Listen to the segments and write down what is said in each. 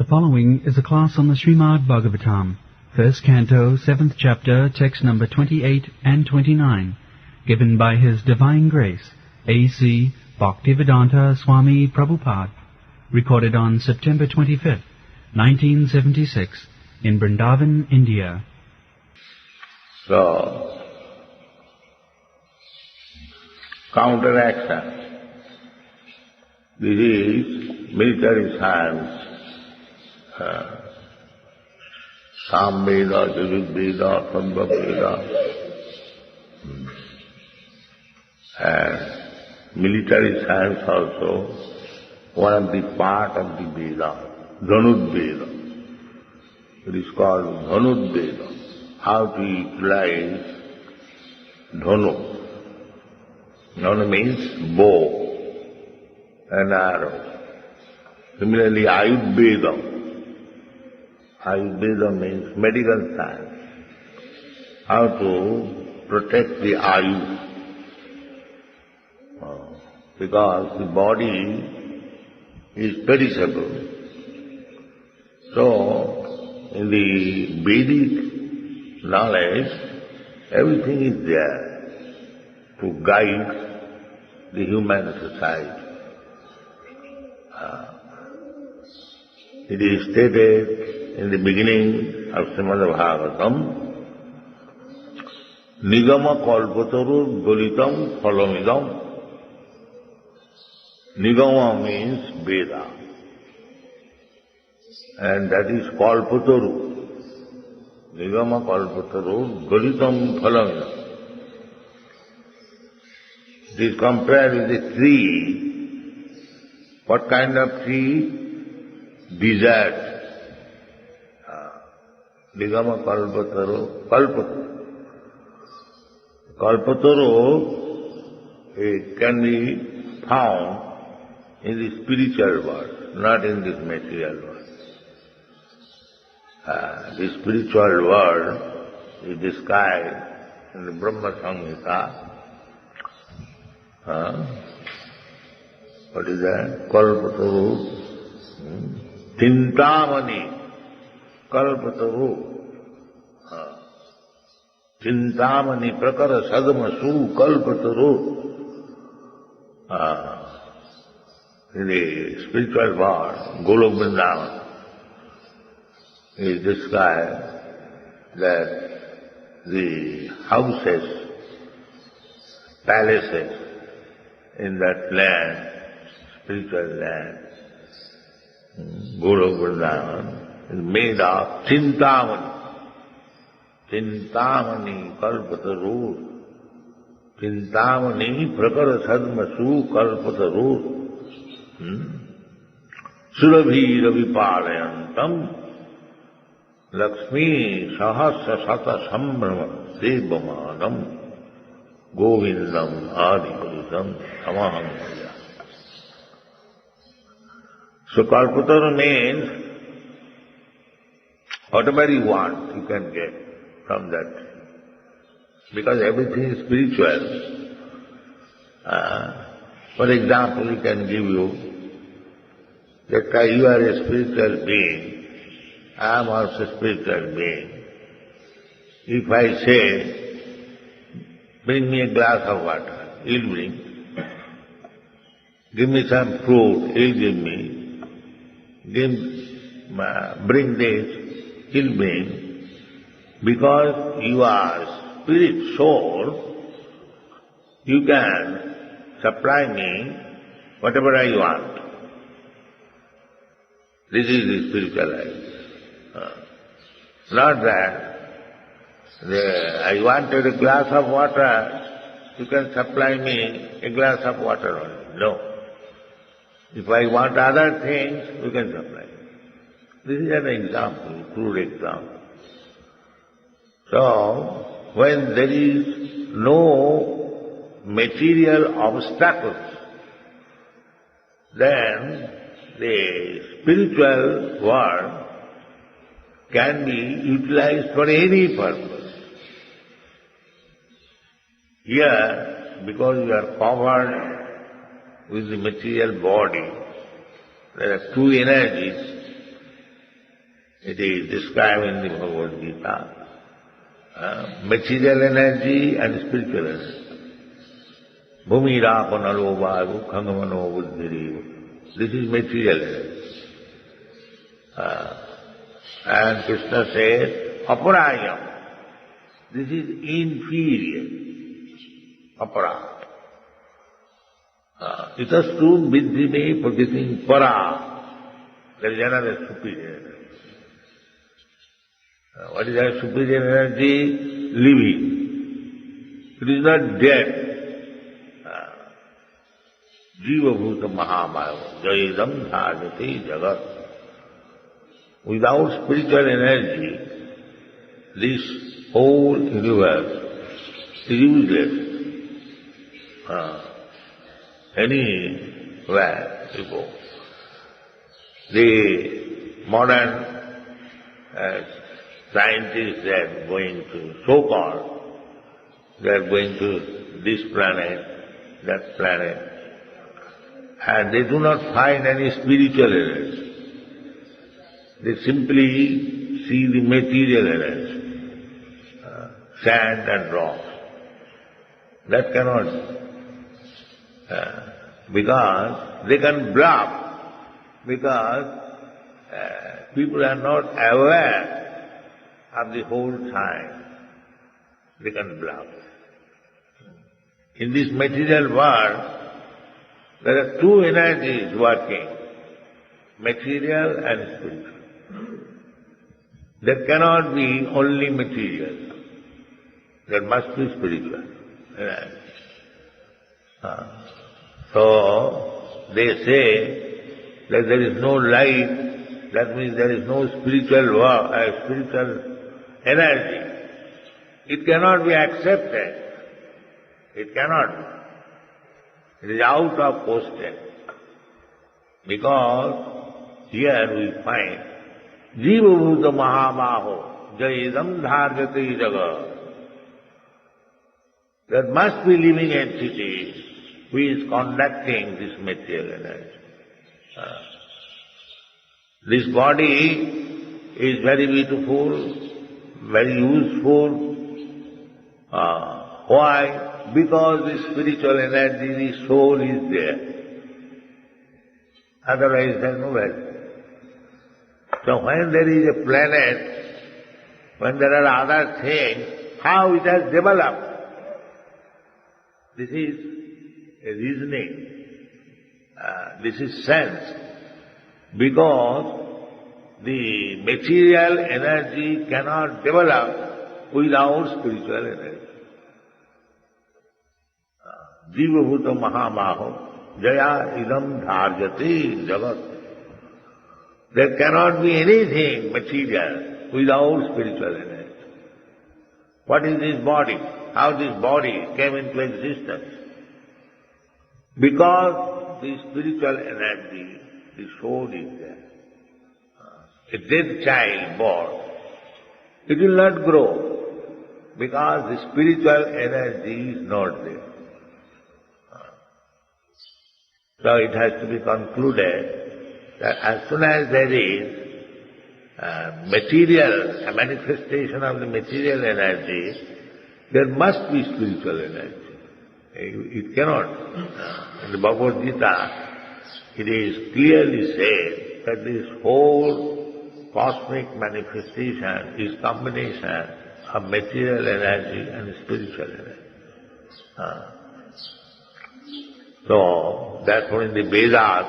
following is a class on the Srimad Bhagavatam, first canto, 7th chapter, text number 28 and 29, given by His Divine Grace, A.C. Bhaktivedanta Swami Prabhupad, recorded on September 25th, 1976, in Vrindavan, India. So, counteraction. This is military science. Samveda, Jayurveda, Sambhaveda, and military science also, one of the part of the Veda, Dhanurveda. It is called Dhanurveda, how to utilize Dhanu. Dhanu means bow and arrow. Similarly, Ayurveda. Ayurveda means medical science. How to protect the Ayu. Because the body is perishable. So, in the Vedic knowledge, everything is there to guide the human society. It is stated in the beginning of Srimad Bhagavatam, Nigama kalpataru dolitam phalamidam. Nigama means Veda, and that is kalpataru. Nigama kalpataru dolitam phalamidam. It is compared with a tree. What kind of tree? Desert. Nigama kalpataru, kalpataru. Kalpataru, it can be found in the spiritual world, not in this material world. The spiritual world is described in the Brahma Samhita. What is that? Kalpataru. Chintamani. Kalpataru. Chintamani prakara sadama su kalpataru. In the spiritual world, Golok Vrindavan is described that the houses, palaces in that land, spiritual land, Golok Vrindavan, is made of Chintamani. Chintamani kalpataru. Chintamani prakara sadma su kalpataru. Surabhi ravipalayantam Lakshmi sahasra sata sambrama sevamanam Govindam adipuritam samaham maya. So kalpataru means whatever you want you can get from that. Because everything is spiritual. For example, he can give you that you are a spiritual being, I am also a spiritual being. If I say, bring me a glass of water, he'll bring. Give me some fruit, he'll give me. Bring this, he'll bring. Because you are spirit, soul, you can supply me whatever I want. This is the spiritual life. Not that I wanted a glass of water, you can supply me a glass of water only. No. If I want other things, you can supply me. This is an example, crude example. So, when there is no material obstacles, then the spiritual world can be utilized for any purpose. Here, because you are covered with the material body, there are two energies, It is described in the Bhagavad Gita. Material energy and spiritual energy. Bhumi rapa nalo vayu khangamano buddhiri. This is material energy. And Krishna says, aparayam. This is inferior. Apara. Itastu viddhime pratiting para. There is another superior energy. What is that superior energy? Living. It is not dead. Jiva bhuta mahamaya. Jayadam dhajati jagat. Without spiritual energy, this whole universe is useless. Anywhere you go. The modern scientists are going to, so-called, they are going to this planet, that planet, and they do not find any spiritual energy. They simply see the material energy, sand and rocks. That cannot, because they can bluff, because people are not aware of the whole time. They can bluff. In this material world, there are two energies working, material and spiritual. There cannot be only material. There must be spiritual energy. So, they say that there is no light, that means there is no spiritual energy. It cannot be accepted. It cannot be. It is out of question. Because here we find Jiva bhuta mahabaho jayadam dharjati jagat. There must be living entity who is conducting this material energy. This body is very beautiful, very useful. Why? Because the spiritual energy, the soul is there. Otherwise there is no value. So when there is a planet, when there are other things, how it has developed? This is a reasoning. This is sense. Because the material energy cannot develop without spiritual energy. Jiva bhuta mahamaho jaya idam dharjati jagat. There cannot be anything material without spiritual energy. What is this body? How this body came into existence? Because the spiritual energy, the soul is there. A dead child born, it will not grow because the spiritual energy is not there. So it has to be concluded that as soon as there is a manifestation of the material energy, there must be spiritual energy. It cannot. In the Bhagavad Gita, it is clearly said that this whole cosmic manifestation is combination of material energy and spiritual energy. So, therefore in the Vedas,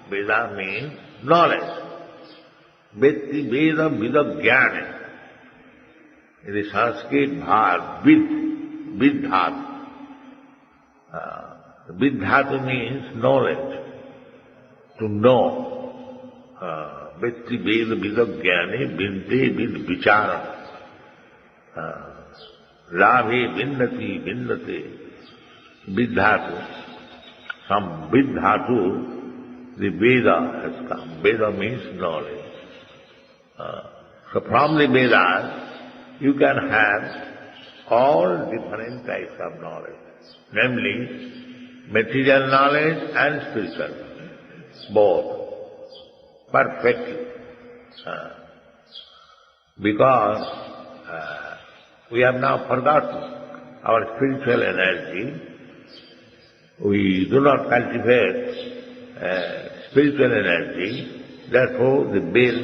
Veda means knowledge. Vetti Veda Vida Jnana. In the Sanskrit bhar, vidhat. Vidhatu means knowledge, to know. Vetti Veda Vida Jnana, Vinte Vid Vichara. Labhe Vinnati, Vidhatu. From Vidhatu, the Veda has come. Veda means knowledge. So from the Vedas, you can have all different types of knowledge, namely material knowledge and spiritual knowledge, both, perfectly. because we have now forgotten our spiritual energy. We do not cultivate spiritual energy, therefore the bell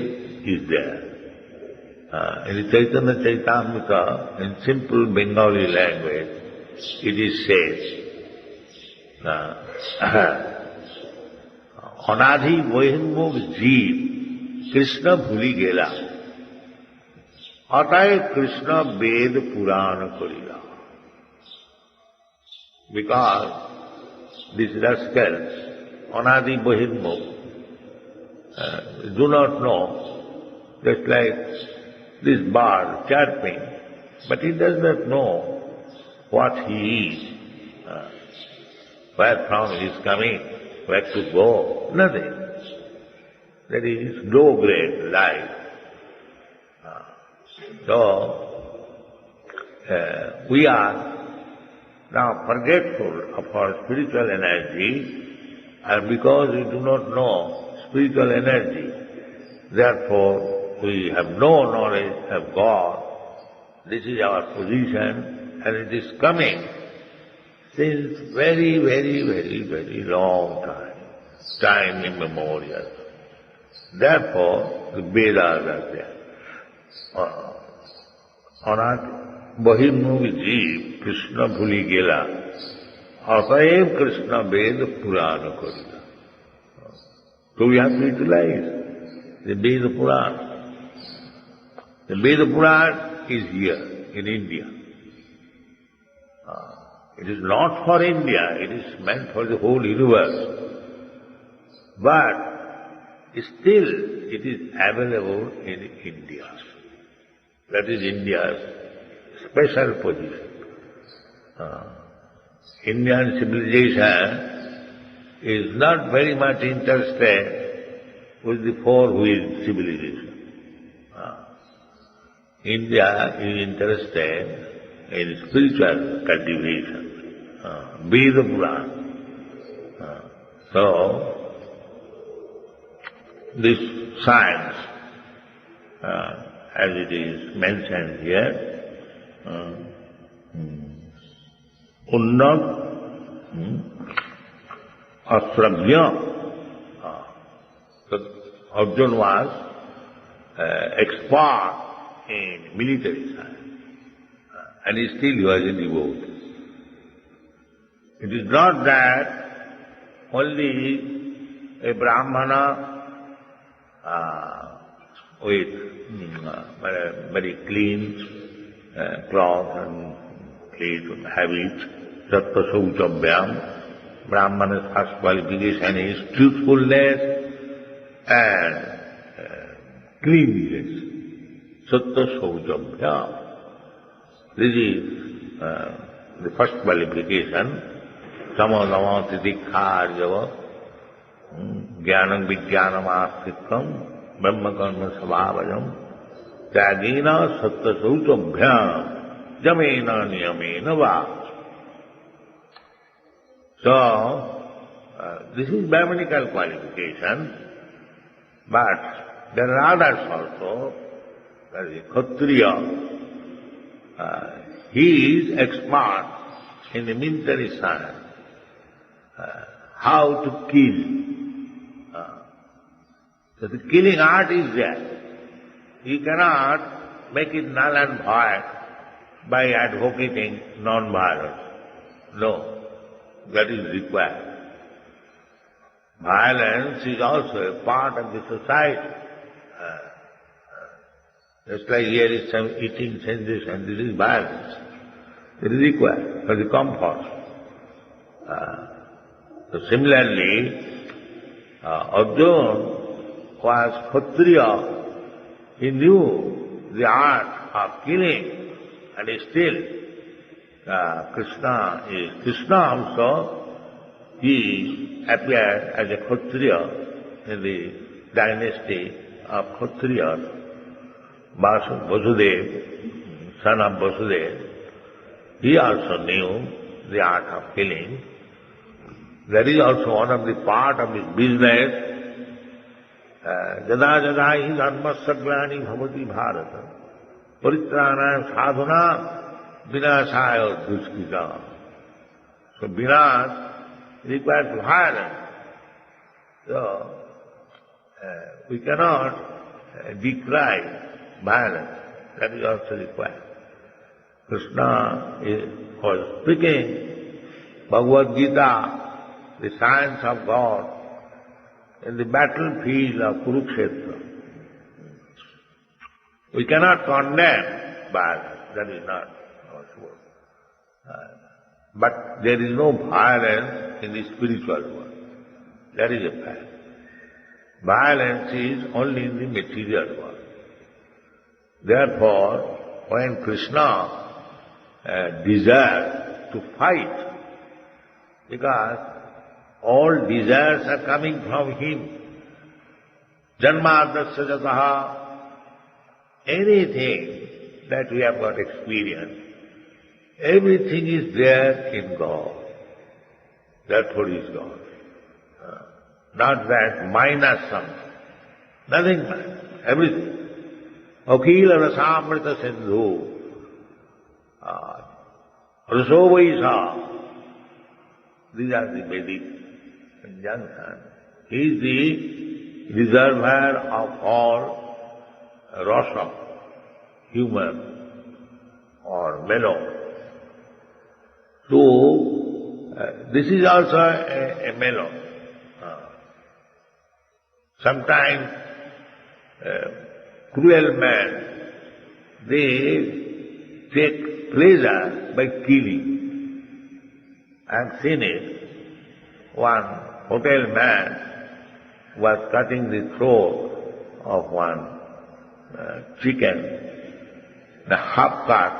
is there. In the Chaitanya Chaitamrita, in simple Bengali language, it is said, অনাধি বহির্মুখ জীব কৃষ্ণ ভুলি গেলা, অতএব কৃষ্ণ বেদ পুরাণ করিলা. Because these rascals, অনাধি বহির্মুখ, do not know, just like this bird chirping, but he does not know what he is, where from he is coming, where to go, nothing. That is low-grade life. So, we are now forgetful of our spiritual energy, and because we do not know spiritual energy, therefore we have no knowledge of God. This is our position, and it is coming since very, very, very, very long time immemorial. Therefore, the Vedas are there. অনাথ বহির্মুখ জীব কৃষ্ণ ভুলি গেলা, অতএব কৃষ্ণ বেদ পুরাণ করিলা. So we have to utilize the Veda Purana. The Veda Purana is here in India. It is not for India, it is meant for the whole universe. But still it is available in India. That is India's special position. Indian civilization is not very much interested with the four-wheeled civilization. India is interested in spiritual cultivation, Veda Purana. So, this science, as it is mentioned here, Unnat Asravya. So Arjuna was expert in military science, and still he was a devotee. It is not that only a Brahmana with very clean cloth and clean habit, sattva sauchabhyam, Brahmana's first qualification is truthfulness and cleanliness. Sattva sauchabhyam. This is the first qualification. Samadama titikha arjava jnanam vijnanam astitvam brahma karma svabhajam tyagena sattva sauchabhyam jamena niyamena va. So, this is Brahmanical qualification, but there are others also. That is Kshatriya. He is expert in the military science, how to kill. So the killing art is there. You cannot make it null and void by advocating non-violence. No. That is required. Violence is also a part of the society. Just like here is some eating sensation, this is violence. It is required for the comfort. So similarly, Arjuna was Kshatriya. He knew the art of killing, and still Krishna also, he appeared as a Kshatriya in the dynasty of Kshatriya. Vasudev, son of Vasudev, he also knew the art of killing. That is also one of the part of his business. Jada jada hi dharmasya glani bhavati bharata Paritranaya sadhuna vinasaya duskita. So vinas requires violence. So we cannot decry violence. That is also required. Krishna was speaking Bhagavad Gita, the science of God, in the battlefield of Kurukshetra. We cannot condemn violence, that is not possible. But there is no violence in the spiritual world. That is a fact. Violence is only in the material world. Therefore, when Krishna desires to fight, because all desires are coming from him, janmadasya jataha, anything that we have got experience, everything is there in God. Therefore is God. Not that minus something. Nothing minus. Everything. Akila rasamrita sindhu. Raso vaisa. These are the Vedic injunctions. He is the reservoir of all rasa, humor or mellow. So, this is also a mellow. Sometimes cruel men, they take pleasure by killing. I have seen it. One hotel man was cutting the throat of one chicken, the half cut,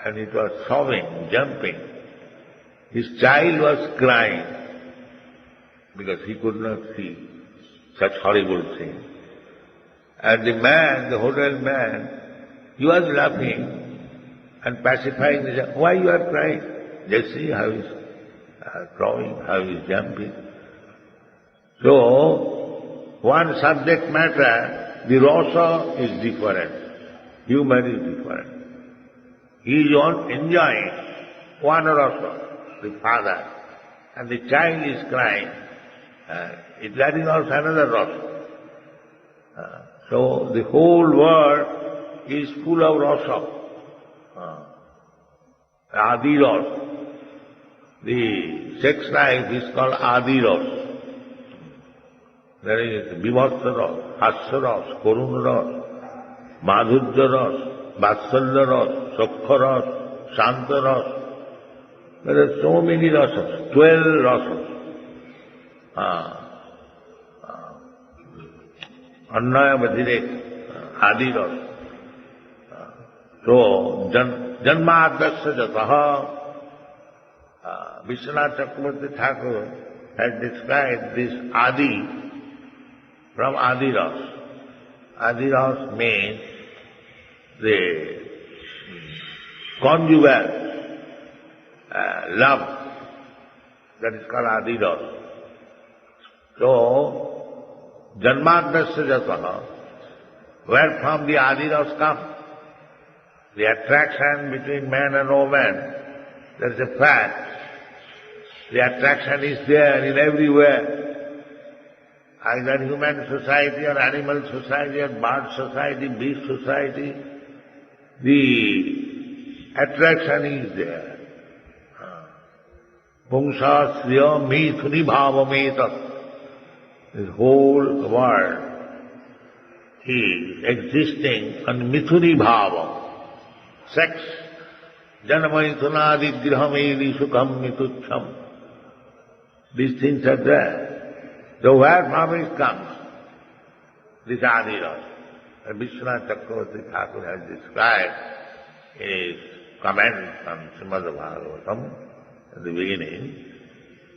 and it was sobbing, jumping. His child was crying because he could not see such horrible thing. And the man, the hotel man, he was laughing and pacifying the child. Why you are crying? Just see how he is crawling, how he is jumping. So, one subject matter, the rasa is different, humor is different. He is enjoying one rasa, the father, and the child is crying. That is also another rasa. So the whole world is full of rasa. Adi rasa. The sex life is called Adi rasa. There is Vibhaksa rasa, Hasya rasa, Karuna rasa, Madhurya rasa, Vatsalya rasa, Sakha rasa, Shanta rasa. There are so many rasas, 12 rasas. Annaya Vadhirek, Adi rasa. So, Janmadasya jataha, Vishwanath Chakravarti Thakur has described this Adi from Adi rasa. Adi rasa means the conjugal love. That is called Adi rasa. So, Janmadasya jataha, where from the Adi rasa comes? The attraction between man and woman, there is a fact. The attraction is there in everywhere. Either human society or animal society or bird society, beast society, the attraction is there. Pungsa sriya mithuni bhavametat. This whole world is existing on mithuni bhava. Sex. Janamaithunadi grihamedi sukham mituchham. These things are there. So where from it comes? This Adi rasa. Vishwanath Chakravarti Thakur has described his comment on Srimad Bhagavatam at the beginning,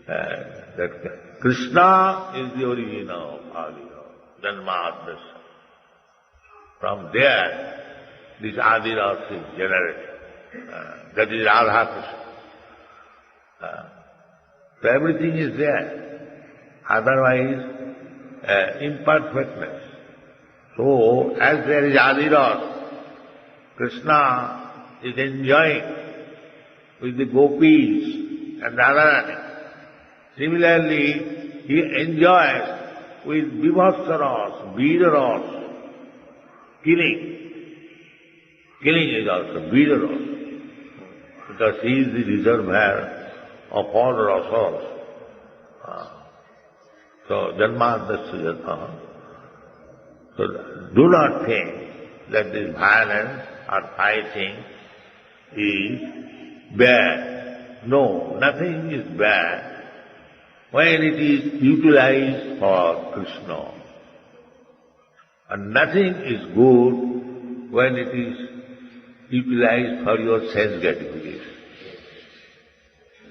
that Krishna is the origin of Adi rasa, Janmadasya. From there, this Adi rasa is generated. That is Radha Krishna. So everything is there. Otherwise, imperfectness. So, as there is Adi rasa, Krishna is enjoying with the gopis and Radharani. Similarly, he enjoys with Vivassaras, Veeraras, killing. Killing is also Veeraras, because he is the reservoir of all rasas. So, Janmadasya Jata. So, do not think that this violence or fighting is bad. No, nothing is bad when it is utilized for Krishna. And nothing is good when it is utilized for your sense gratification.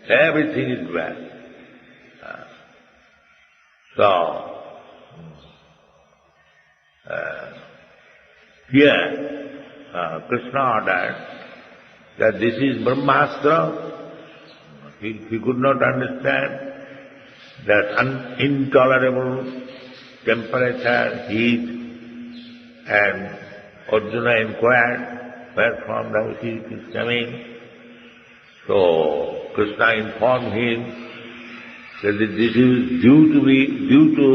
Everything is bad. So, here Krishna ordered that this is Brahmastra. He could not understand that intolerable temperature, heat, and Arjuna inquired where from the heat is coming. So Krishna informed him that this is due to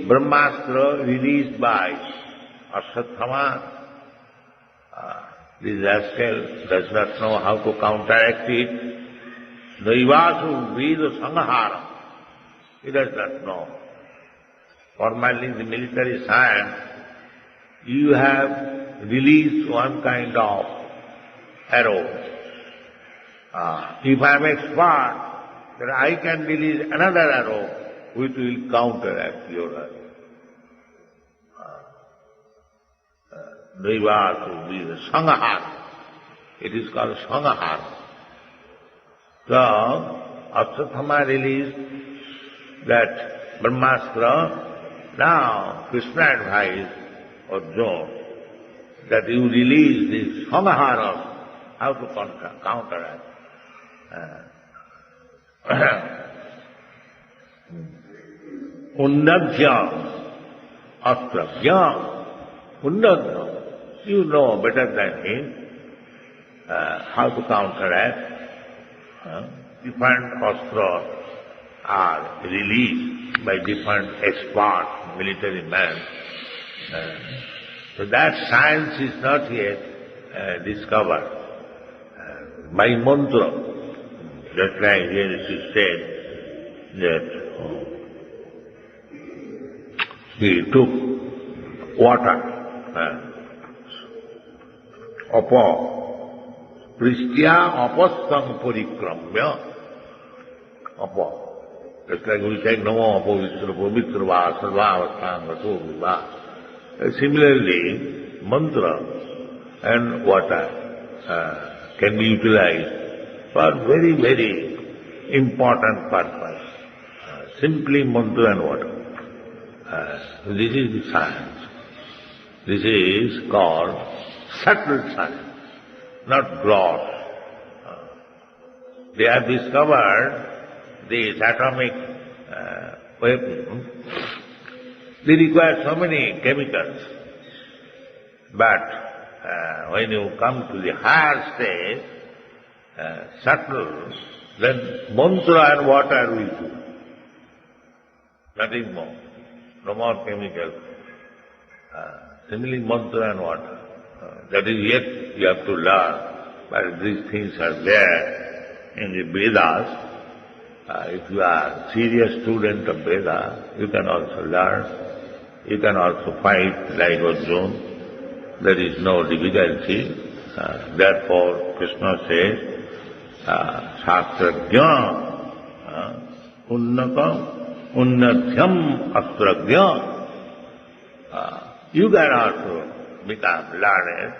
Brahmastra released by Ashwatthama. This rascal does not know how to counteract it. Naivasu Veda Sanghara. He does not know. Formerly in the military science, you have released one kind of arrow. If I am expert, then I can release another arrow which will counteract your arrow. Naivasu Veda Sanghara. It is called Sanghara. So, Ashwatthama released that Brahmastra. Now, Krishna advised Arjuna that you release this Sanghara, how to counteract. Unnadhyam, Astrabhyam, Unnadhyam. You know better than him how to counteract. Different astras are released by different expert military men. So that science is not yet discovered. By mantra, just like here it is said that he took water, Pristya apastam parikramya. Just like we say, Namo Apo Vishra Va Sarva Avastang Vato Viva. Similarly, mantra and water can be utilized for very, very important purpose. Simply mantra and water. This is the science. This is called subtle science, not gross. They have discovered this atomic weapon. They require so many chemicals. But when you come to the higher stage, subtle, then mantra and water will do. Nothing more. No more chemicals. Similarly, mantra and water. That is yet you have to learn. But these things are there in the Vedas. If you are a serious student of Veda, you can also learn. You can also fight like Arjuna. There is no difficulty. Therefore, Krishna says, Shastrajna, Unnakam, Unnadhyam, Astrajna. You can also become learned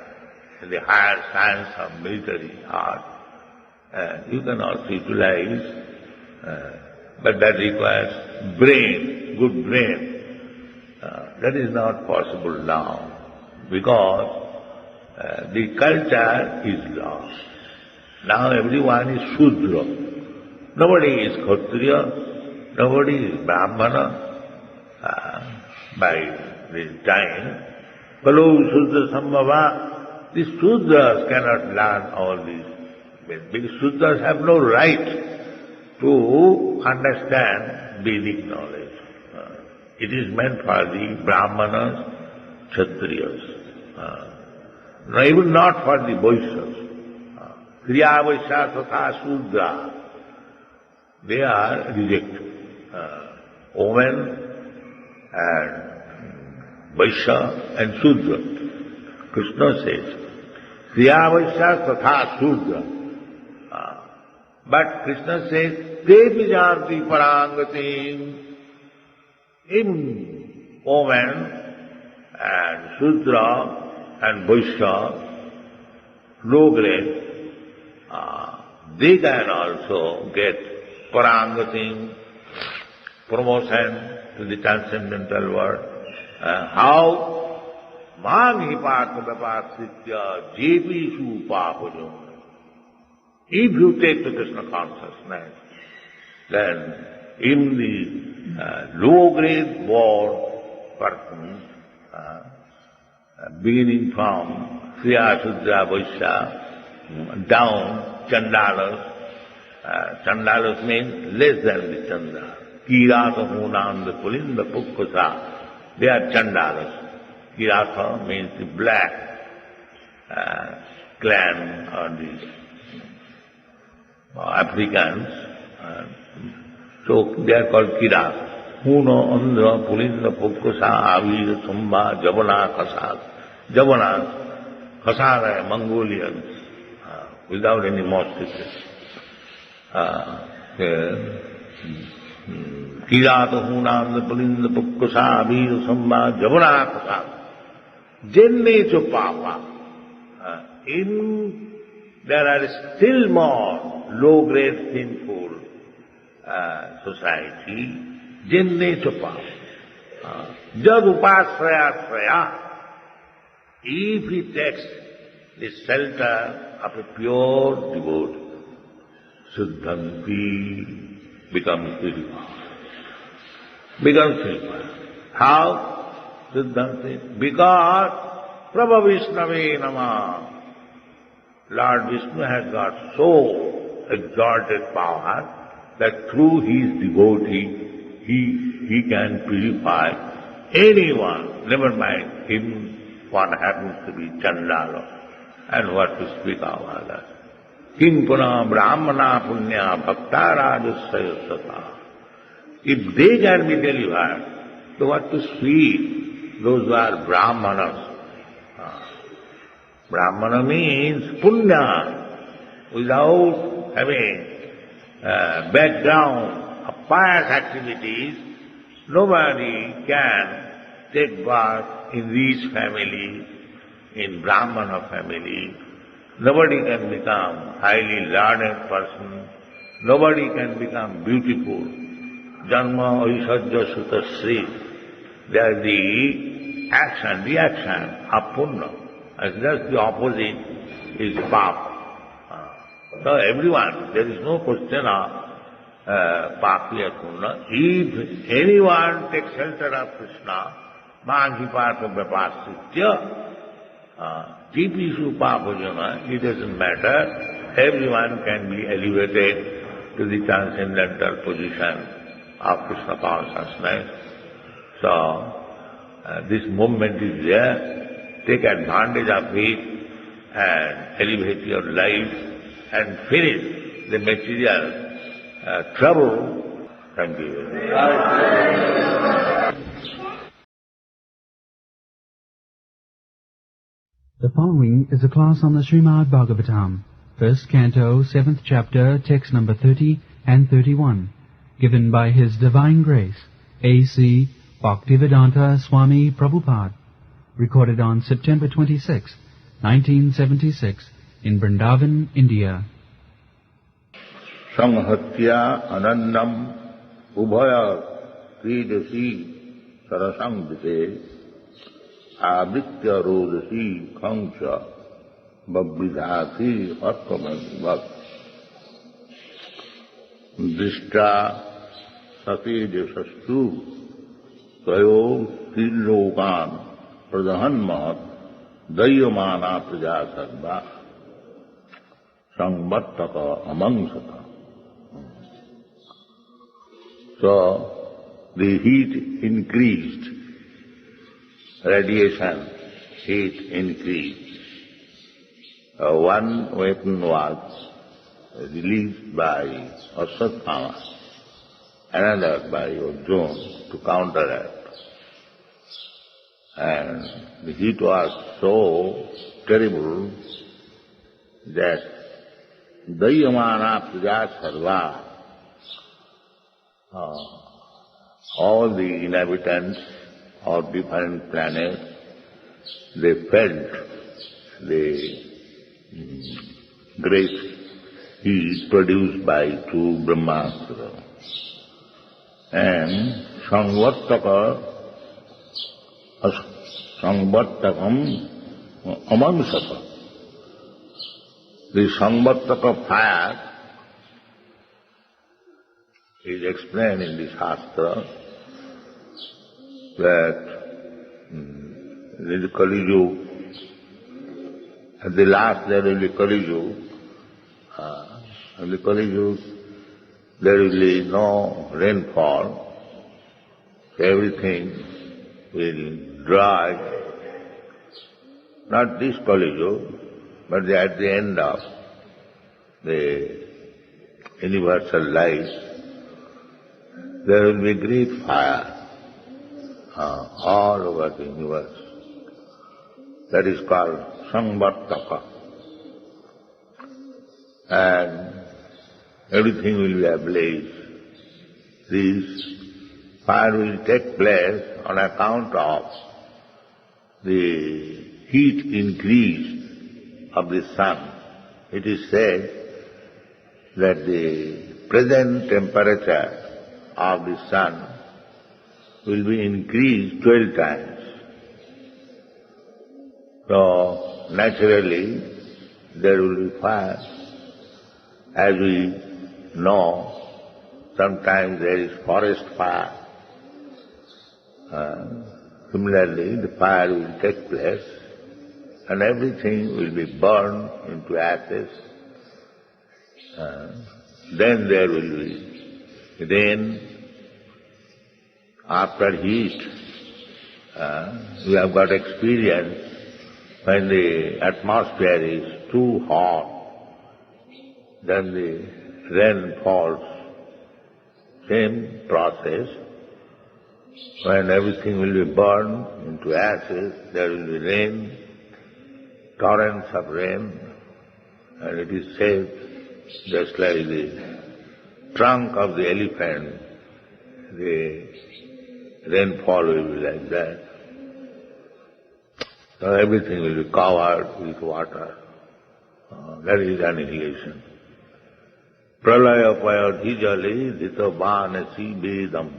in the higher science of military art. You can also utilize, but that requires brain, good brain. That is not possible now, because the culture is lost. Now everyone is Shudra. Nobody is Kshatriya, nobody is Brahmana. By this time, Kalu Shudra Sambhava, The Sudras cannot learn all these, because Sudras have no right to understand Vedic knowledge. It is meant for the Brahmanas, Kshatriyas, even not for the Vaishyas. Kriya Vaishya Tatha Sudra, they are rejected. Women and Vaishya and Sudra. Krishna says, Kriya Vaishya Tatha Sudra. But Krishna says, Te Vijanti Parangatim. In women and Sudra and Vaishya, low grade, they can also get Parangatim, promotion to the transcendental world. How? Manghipata Vapasitya Jepishu Papajam. If you take the Krishna consciousness, then in the low-grade born person, beginning from Kriya Sudra Vaishya down Chandalas, Chandalas means less than the Chandra. Kirata Hunanda Pulinda Pukkasa, they are Chandalas. Kirata means the black clan or the Africans. So they are called Kirata. Huna, Andhra, Pulinda Pukkasa, Avira, Sumba, Javana, Khasad. Javana, Khasad are Mongolians without any more secrets. Kirata Hunanda Pulinda Pukkasa Avira Samba Javana Kasad. Jenne cho Papa. There are still more low-grade sinful society. Jenne cho Papa. Jad upasraya. If he takes the shelter of a pure devotee, Siddhanti becomes purified. Becomes purified. How? Siddhanti. Because Prabhu Vishnave Nama. Lord Vishnu has got so exalted power that through his devotee he can purify anyone, never mind him what happens to be Chandala and what to speak of others. Kimpuna Brahmana Punya Bhakta Rajasayasata. If they can be delivered, so what to speak those who are Brahmanas? Brahmana means Punya, without having background of pious activities, nobody can take birth in rich family, in Brahmana family. Nobody can become highly learned person. Nobody can become beautiful. Janma Aishadya Sutta Sri. They are the action, reaction of Punna. As just the opposite is Papa. So everyone, there is no question of Papi or Punna. If anyone takes shelter of Krishna, Manghipata Vapasitya, Jipishu Papajana, it doesn't matter. Everyone can be elevated to the transcendental position of Krishna consciousness. So, this movement is there. Take advantage of it and elevate your life and finish the material trouble. Thank you. The following is a class on the Srimad Bhagavatam, first canto, 7th chapter, text number 30 and 31, given by His Divine Grace, A.C. Bhaktivedanta Swami Prabhupad, recorded on September 26, 1976, in Vrindavan, India. Samhatya anannam ubhaya tridasi sarasangvite avritya rodasi khangsha babvidhati atkamabhat drishta satejasastu tayo trilokan Pradhan Mahat Dayamana praja sarva samvattaka amangsata. So, the heat increased, radiation, heat increased. One weapon was released by Ashwatthama, another by Arjuna to counteract. And the heat was so terrible that Dayamana praja sarva, all the inhabitants of different planets, they felt the great heat produced by two Brahmastra. And Samvattakam amansata. The Samvattaka fire is explained in the Shastra that in the Kali Yuga, at the last there will be Kali Yuga. In the Kali Yuga there will be no rainfall. Everything will dry. Not this Kali Yuga, but at the end of the universal life, there will be great fire all over the universe. That is called Samvattaka. And everything will be ablaze. This fire will take place on account of the heat increase of the sun. It is said that the present temperature of the sun will be increased 12 times. So, naturally, there will be fire. As we know, sometimes there is forest fire. Similarly, the fire will take place and everything will be burned into ashes. Then there will be rain. After heat, we have got experience when the atmosphere is too hot, then the rain falls. Same process. When everything will be burned into ashes, there will be rain, torrents of rain, and it is said, just like the trunk of the elephant, the rainfall will be like that. So everything will be covered with water. That is annihilation. Pralaya payadhijale dhita vanasi vedam.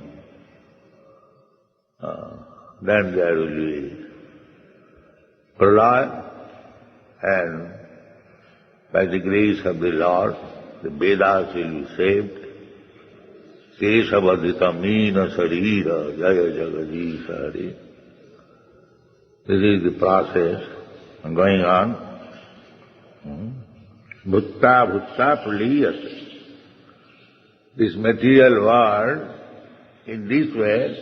Then there will be pralaya, and by the grace of the Lord, the Vedas will be saved. Keshavadhita meena sarira jaya jagadisha hari. This is the process going on. Bhutta bhutta praliyate. This material world, in this way,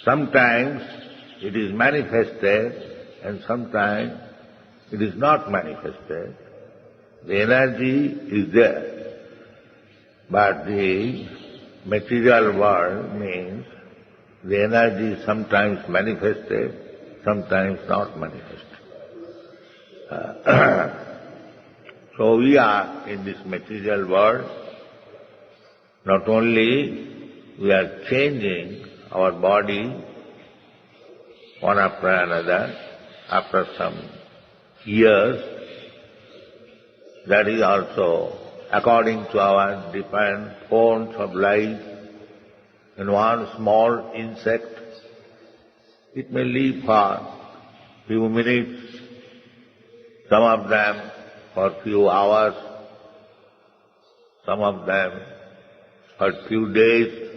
sometimes it is manifested and sometimes it is not manifested. The energy is there, but the material world means the energy is sometimes manifested, sometimes not manifested. So we are in this material world. Not only we are changing our body one after another, after some years, that is also according to our different forms of life. In one small insect, it may live for few minutes, some of them for few hours, some of them for few days,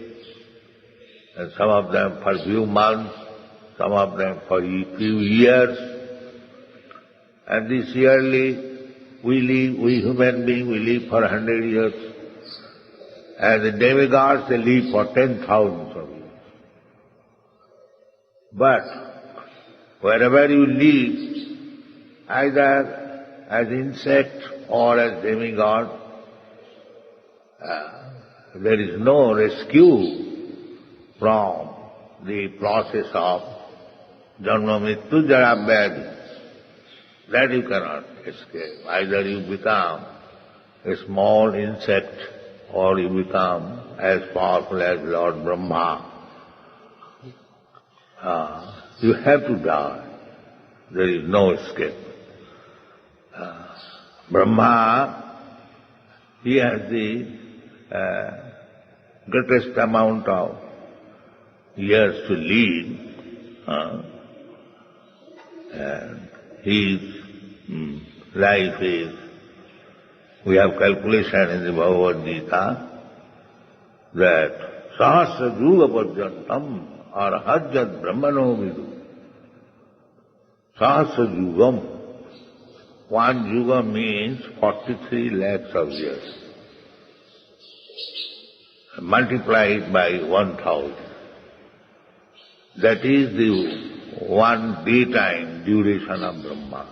and some of them for few months, some of them for few years. And this yearly we human beings, we live for 100 years. And the demigods, they live for 10,000 of years. But wherever you live, either as insect or as demigod, there is no rescue from the process of janma mrityu jara vyadhi. That you cannot escape. Either you become a small insect or you become as powerful as Lord Brahma. You have to die. There is no escape. Brahma, he has the greatest amount of years to live, and his life is, we have calculation in the Bhagavad Gita that sahasra yuga parjantam arhajjat brahmano vidu. Sahasra yugam, one yuga means 43 lakhs of years. Multiply it by 1,000. That is the one daytime duration of Brahma.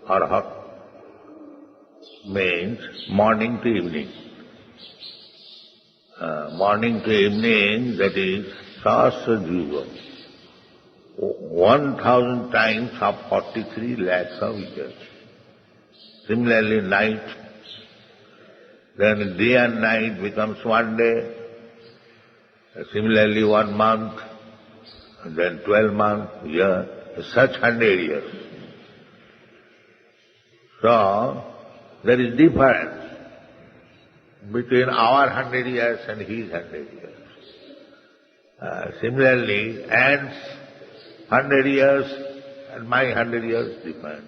Arhat means morning to evening. Morning to evening, that is Sahasra Yuga. 1,000 times of 43 lakhs of years. Similarly, night, then day and night becomes one day. Similarly, 1 month, and then 12 months, year, such 100 years. So, there is difference between our 100 years and his 100 years. Similarly, ants' 100 years and my 100 years different.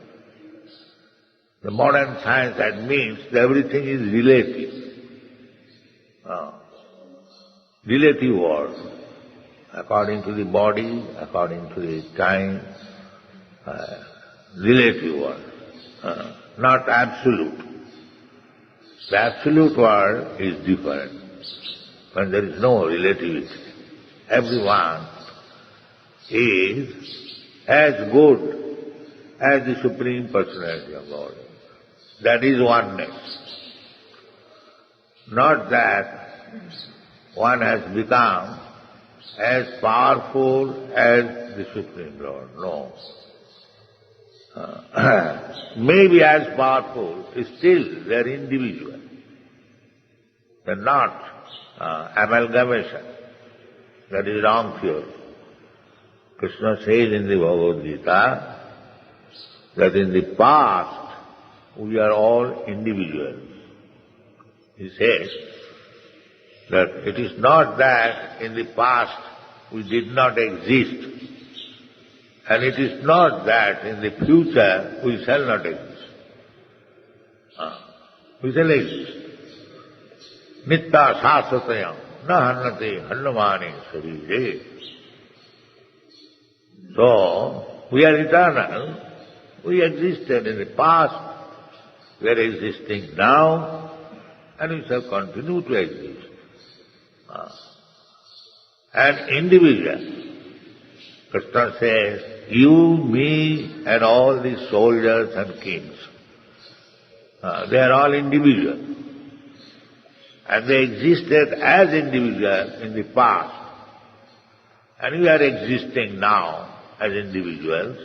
The modern science admits that everything is relative. Relative world, according to the body, according to the time, relative world, not absolute. The absolute world is different, but there is no relativity. Everyone is as good as the Supreme Personality of God. That is oneness. Not that one has become as powerful as the Supreme Lord. No. Maybe as powerful, still they are individual. They are not amalgamation. That is wrong theory. Krishna says in the Bhagavad Gita that in the past we are all individuals. He says that it is not that in the past we did not exist, and it is not that in the future we shall not exist. We shall exist. Nitta sasatayam na hannate hannamani sarire. So, we are eternal. We existed in the past, we are existing now, and we shall continue to exist. And individual, Krishna says, you, me, and all the soldiers and kings, they are all individual. And they existed as individuals in the past. And we are existing now as individuals,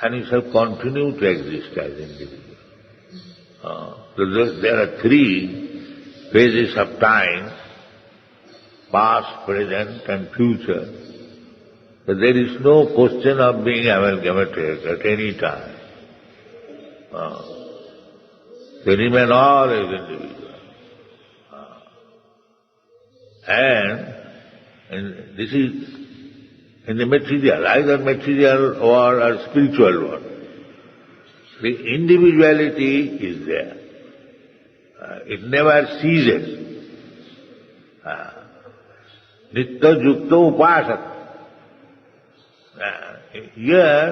and we shall continue to exist as individuals. There are 3 phases of time, past, present and future. But there is no question of being amalgamated at any time. They remain all as individuals. And this is in the material, either material or spiritual world. The individuality is there. It never ceases. Nitya yukta upasat. Here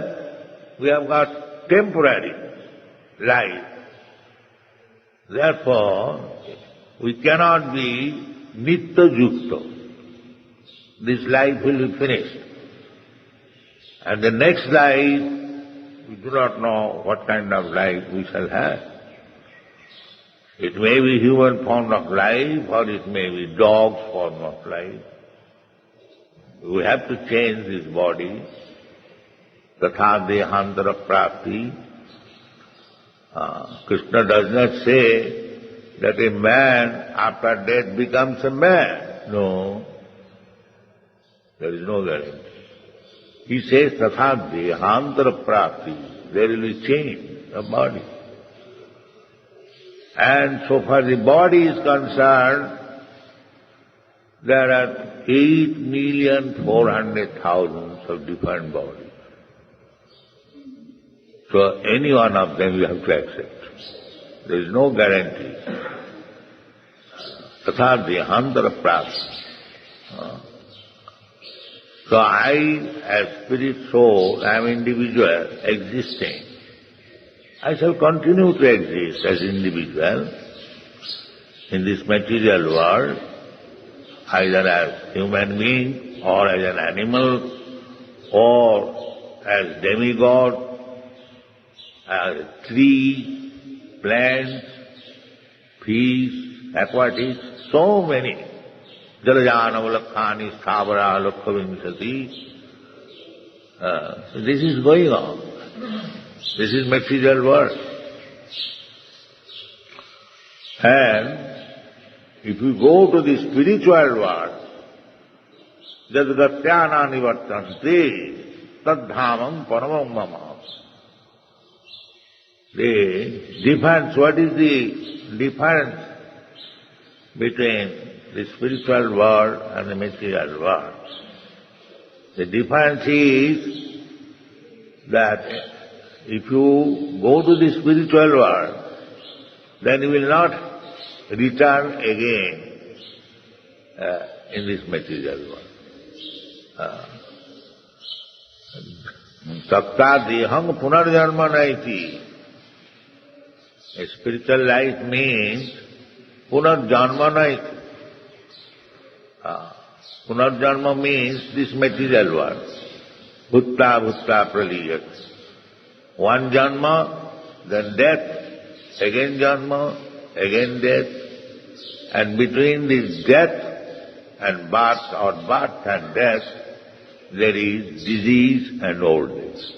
we have got temporary life. Therefore, we cannot be nitya yukta. This life will be finished. And the next life, we do not know what kind of life we shall have. It may be human form of life, or it may be dog's form of life. We have to change this body. Tatha dehantara prapti. Krishna does not say that a man after death becomes a man. No. There is no guarantee. He says tatha dehantara prapti. There will be change of body. And so far the body is concerned, there are 8,400,000 of different bodies. So any one of them you have to accept. There is no guarantee. Tatha dehantara prapti. So I, as spirit soul, I am individual, existing. I shall continue to exist as individual in this material world, either as human being, or as an animal, or as demigod, as tree, plants, fish, aquatic, so many. Jalajanavalakkhani sthavara lakhavinsati. This is going on. This is material world. And if you go to the spiritual world, jadgatyana nivartante tadhamam paramam mama. The difference, what is the difference between the spiritual world and the material world? The difference is that if you go to the spiritual world, then you will not return again in this material world. Takta dehang punarjanma naiti. A spiritual life means punarjanma naiti. Punarjanma means this material world. Bhutta bhutta praliyat. One janma, then death, again janma, again death, and between this death and birth, or birth and death, there is disease and old age.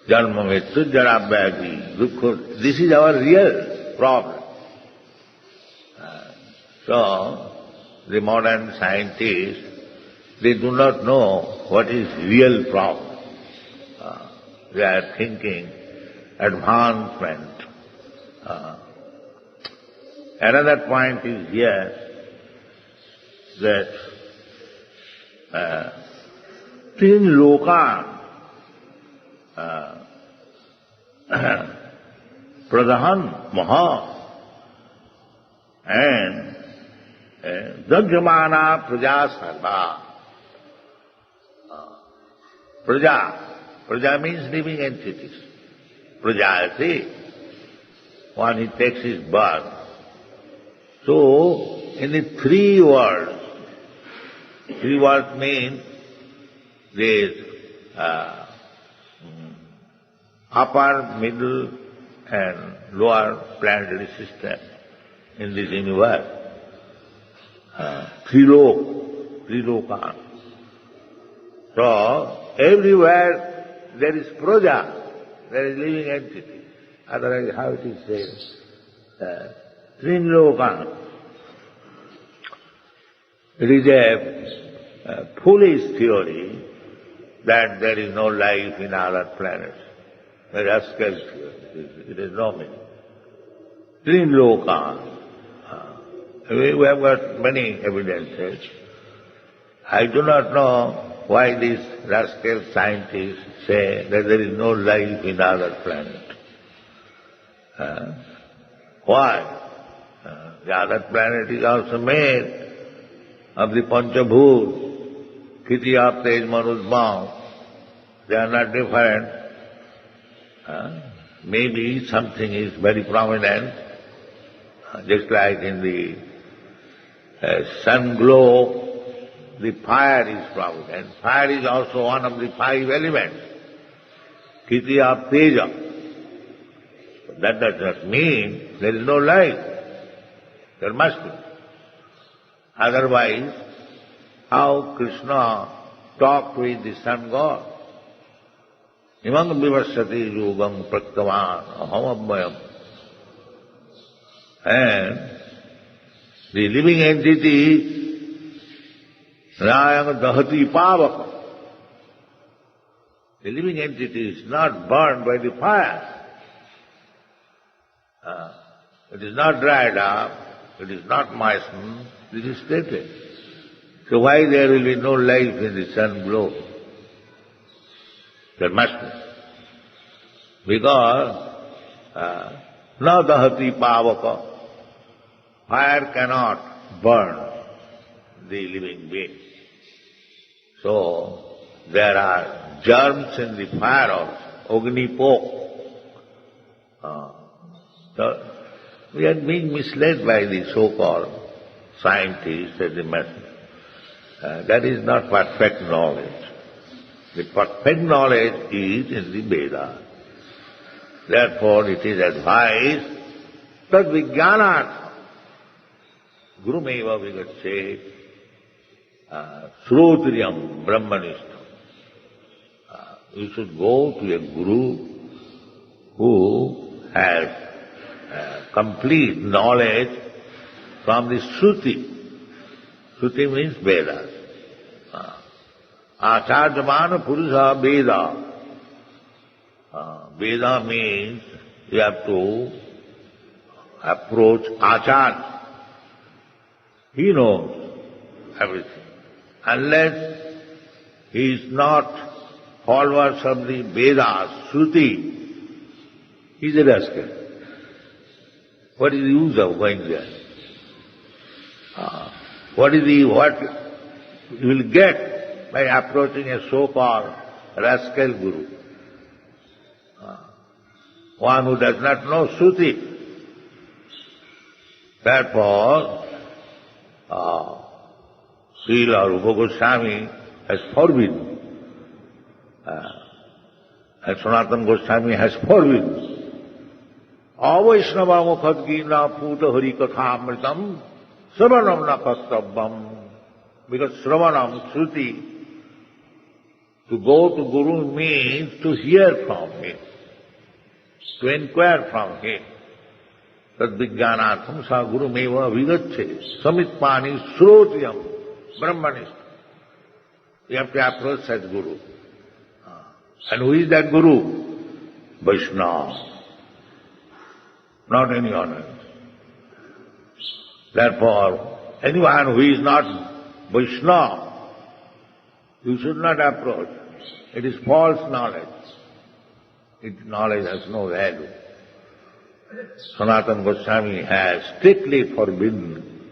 Janma mrityu jara vyadhi dukkha. This is our real problem. So, the modern scientists, they do not know what is real problem. They are thinking advancement. Another point is here that tin lokan pradhan maha and dagyamana praja sarva. Praja means living entities. Prajayati, when he takes his birth. So, in the three worlds means there is upper, middle and lower planetary system in this universe. Trilokan. So, everywhere there is praja, there is living entity. Otherwise, how it is said? Trinlokan. It is a foolish theory that there is no life in other planets. A rascal theory. It is no meaning. Trinlokan. We have got many evidences. I do not know why these rascal scientists say that there is no life in other planet. Why? The other planet is also made of the Panchabhut, Kiti Aptej Manusbam. they are not different. Maybe something is very prominent, just like in the sun glow, the fire is prominent. Fire is also one of the 5 elements, Kitiya Teja. That does not mean there is no light. There must be. Otherwise, how Krishna talked with the sun god? Imam vivasati yogam praktavan aham abhayam. And the living entity, rayam dahati pavaka. The living entity is not burned by the fire. It is not dried up, it is not moistened, it is stated. So why there will be no life in the sun glow? There must be. Because na dahati pavaka, fire cannot burn the living being. So there are germs in the fire also, Ognipok. So we are being misled by the so-called scientists and the message. That is not perfect knowledge. The perfect knowledge is in the Vedas. Therefore it is advised that vijnanat gurumeva vigatse srotriyam brahmanishtam. You should go to a guru who has complete knowledge from the Shruti. Shruti means Vedas. Acharjamana Purusha Veda. Veda means you have to approach Acharya. He knows everything. Unless he is not followers of the Vedas, Shruti, he is a rascal. What is the use of going there? What you will get by approaching a so-called rascal guru? One who does not know Shruti. Therefore, Srila Rupa Goswami has forbidden, and Sanatana Goswami has forbidden, Avaishnava mukhadgina puta hari kathamritam sravanam na kastabbam. Because sravanam, Shruti, to go to Guru means to hear from him, to inquire from him. Tad vijnanatham sa guru meva vigache samitpani srotriyam brahmanishtam. You have to approach such Guru. And who is that Guru? Vaishnava. Not any other. Therefore, anyone who is not Vaishnava, you should not approach. It is false knowledge. Knowledge has no value. Sanatana Goswami has strictly forbidden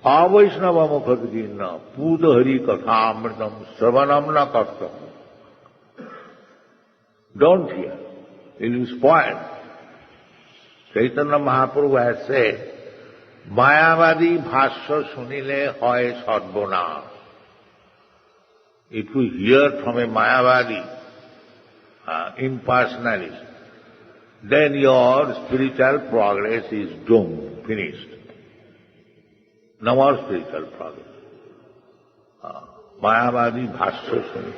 Avaishnava mukhadgina puta hari kathamritam sravanam na kastam. Don't hear. It will spoil. Chaitanya Mahaprabhu has said, Mayavadi bhashya sunile hoy sarvanash. If you hear from a Mayavadi, impersonalist, then your spiritual progress is doomed, finished. No more spiritual progress. Mayavadi bhashya sunile.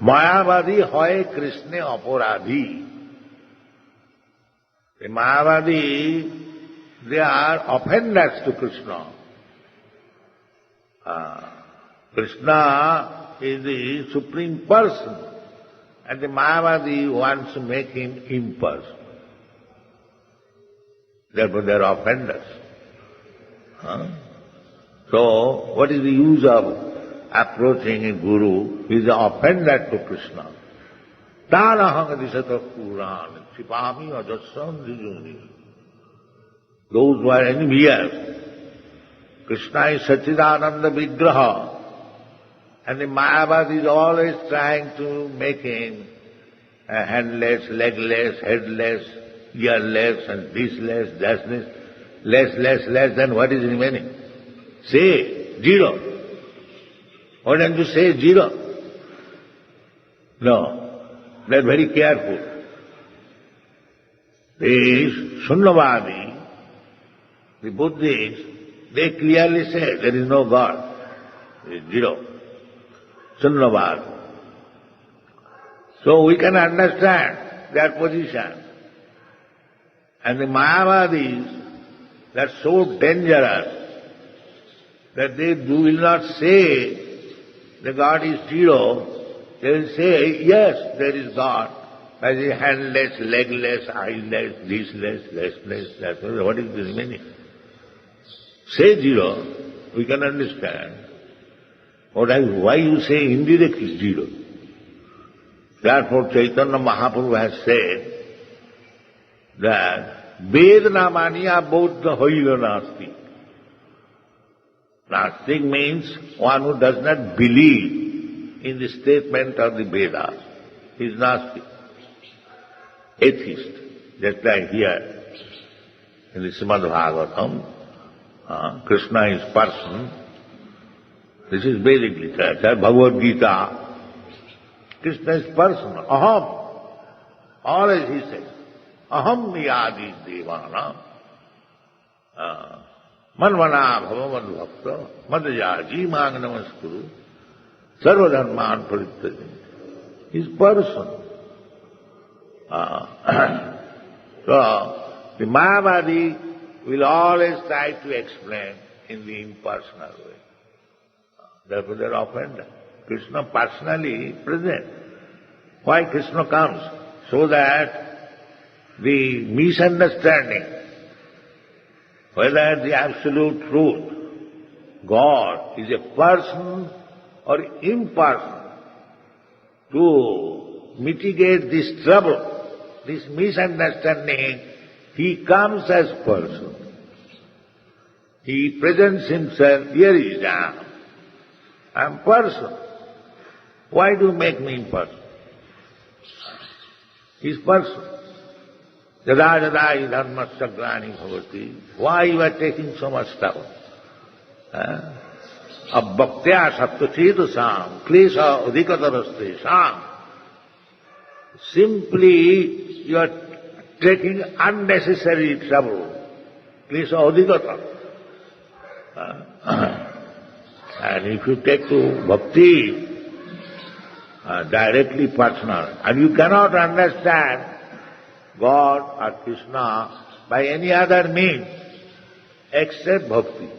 Mayavadi hoy Krishna aparadhi. The Mayavadi, they are offenders to Krishna. Krishna is the Supreme Person, and the Mayavadi wants to make him impersonal. Therefore they are offenders. So, what is the use of approaching a Guru who is an offender to Krishna? Tanahang disata Puran, Chipami Ajasam Dijuni. Those who are envious. Krishna is Sachidananda Vigraha, and the Mayavadi is always trying to make him handless, legless, headless, earless, and this less, then what is remaining? Say zero. Why don't you say zero? No, they're very careful. These Sunnavadi, the Buddhists, they clearly say there is no God. There is zero. Sunnavadi. So we can understand their position. And the Mayavadis, they are so dangerous that they will not say the God is zero. They will say, yes, there is God. But he is handless, legless, eyeless, thisless, that. What is the meaning? Say zero, we can understand. Why you say indirectly zero? Therefore Chaitanya Mahaprabhu has said that Vedana Maniya Bodha Hoila Nastik. Nastik means one who does not believe in the statement of the Vedas. He is Nastik. Atheist. Just like here in the Srimad Bhagavatam, Krishna is person. This is Vedic literature, Bhagavad Gita. Krishna is person, aham. Always he says, aham yadi devana, manvana bhava madbhakta, madhyaji mang namaskuru, sarvadharman parityajam. He is person. So, the Mayavadi will always try to explain in the impersonal way. Therefore they are offended. Krishna personally present. Why Krishna comes? So that the misunderstanding, whether the absolute truth, God is a person or impersonal, to mitigate this trouble, this misunderstanding, he comes as person. He presents himself, here is I am person. Why do you make me impersonal? He is person. Jada jada hi dharmasya glani bhavati. Why you are taking so much trouble? Abhaktya sattva-chedasam klesha udikataraste sam. Simply you are taking unnecessary trouble. Klesha udikata. And if you take to bhakti, directly personal, and you cannot understand God or Krishna by any other means except bhakti.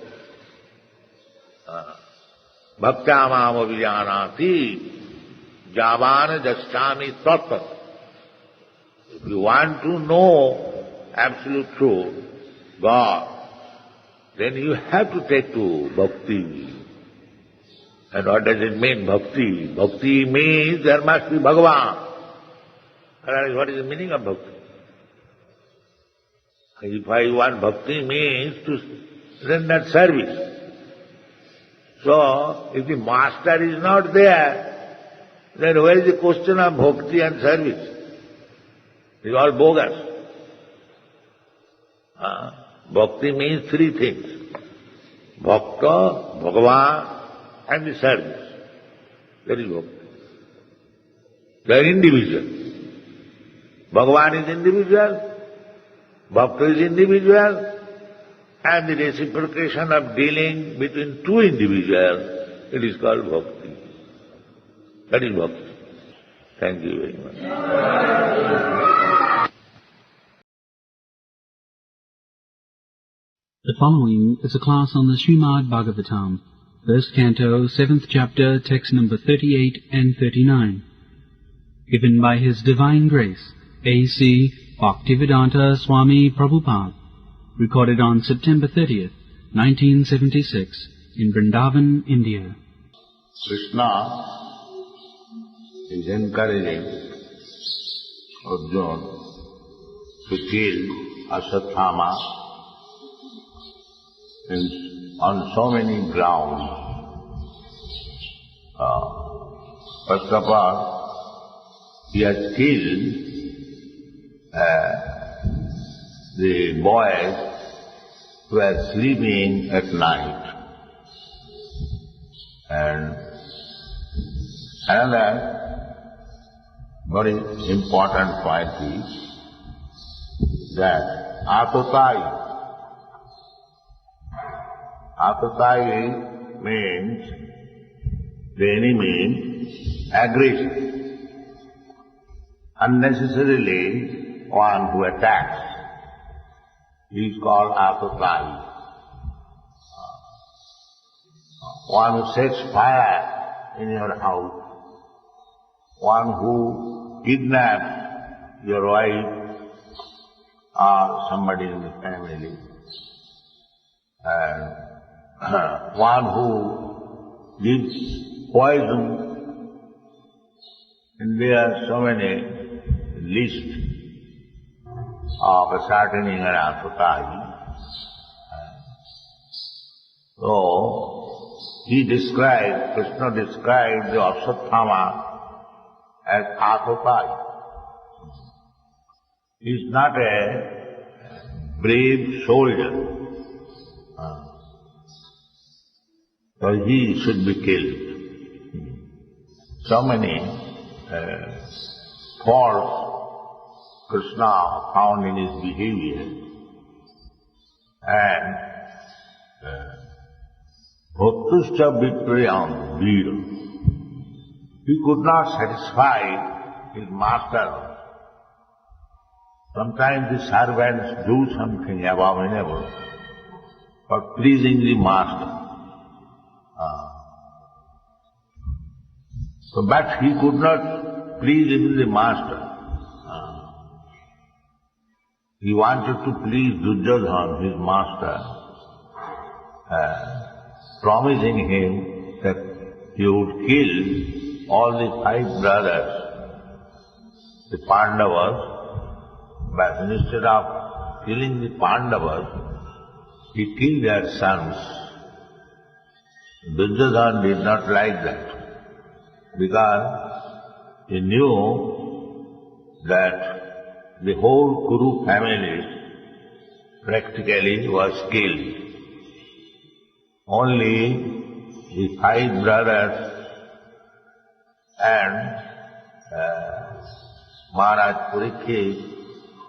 Bhaktyamam avijanati javana jaschami tattva. If you want to know absolute truth, God, then you have to take to bhakti. And what does it mean, bhakti? Bhakti means there must be Bhagavan. Otherwise, what is the meaning of bhakti? If I want bhakti means to render service. So, if the master is not there, then where is the question of bhakti and service? It is all bogus. Bhakti means three things. Bhakta, Bhagavan, and the service. That is bhakti. They are individual. Bhagavan is individual, Bhakta is individual, and the reciprocation of dealing between two individuals, it is called bhakti. That is bhakti. Thank you very much. The following is a class on the Srimad Bhagavatam, First Canto, 7th Chapter, text number 38 and 39, given by His Divine Grace, A.C. Bhaktivedanta Swami Prabhupad, recorded on September 30th, 1976, in Vrindavan, India. Krishna is encouraging Arjuna to kill Asatthama on so many grounds. First of all, he has killed the boys who were sleeping at night. And another very important point is that Atatai means the enemy aggression, unnecessarily one who attacks. He is called Atatai. One who sets fire in your house, one who kidnaps your wife or somebody in the family, and one who gives poison, and there are so many lists of ascertaining an Atatai. So, Krishna described the Aswathama as Atatai. He is not a brave soldier, so he should be killed. So many faults Krishna found in his behavior, and Bhaktuscha Viprayam Veera. He could not satisfy his master. Sometimes the servants do something abominable for pleasing the master. But he could not please even the master. He wanted to please Duryodhana, his master, promising him that he would kill all the 5 brothers, the Pandavas, but instead of killing the Pandavas, he killed their sons. Duryodhana did not like that, because he knew that the whole Kuru family practically was killed. Only the 5 brothers and Maharaj Parikshit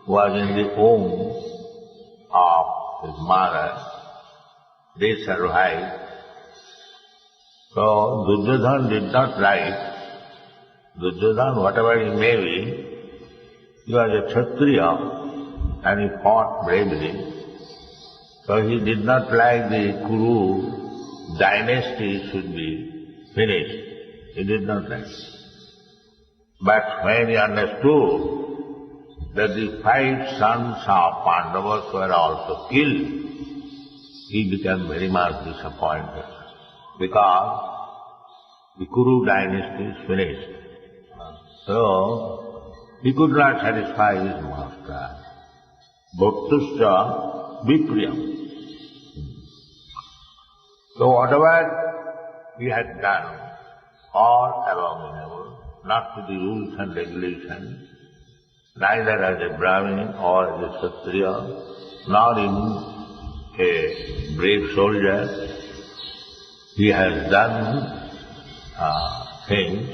was in the womb of his mother. They survived. So Duryodhana did not like. Duryodhana, whatever he may be, he was a Kshatriya and he fought bravely. So he did not like the Kuru dynasty should be finished. He did not like. But when he understood that the 5 sons of Pandavas were also killed, he became very much disappointed, because the Kuru dynasty is finished. So he could not satisfy his master. Bhaktuscha Vipriyam. So whatever he had done, all abominable, not to the rules and regulations, neither as a Brahmin or as a Kshatriya, nor even a brave soldier. He has done things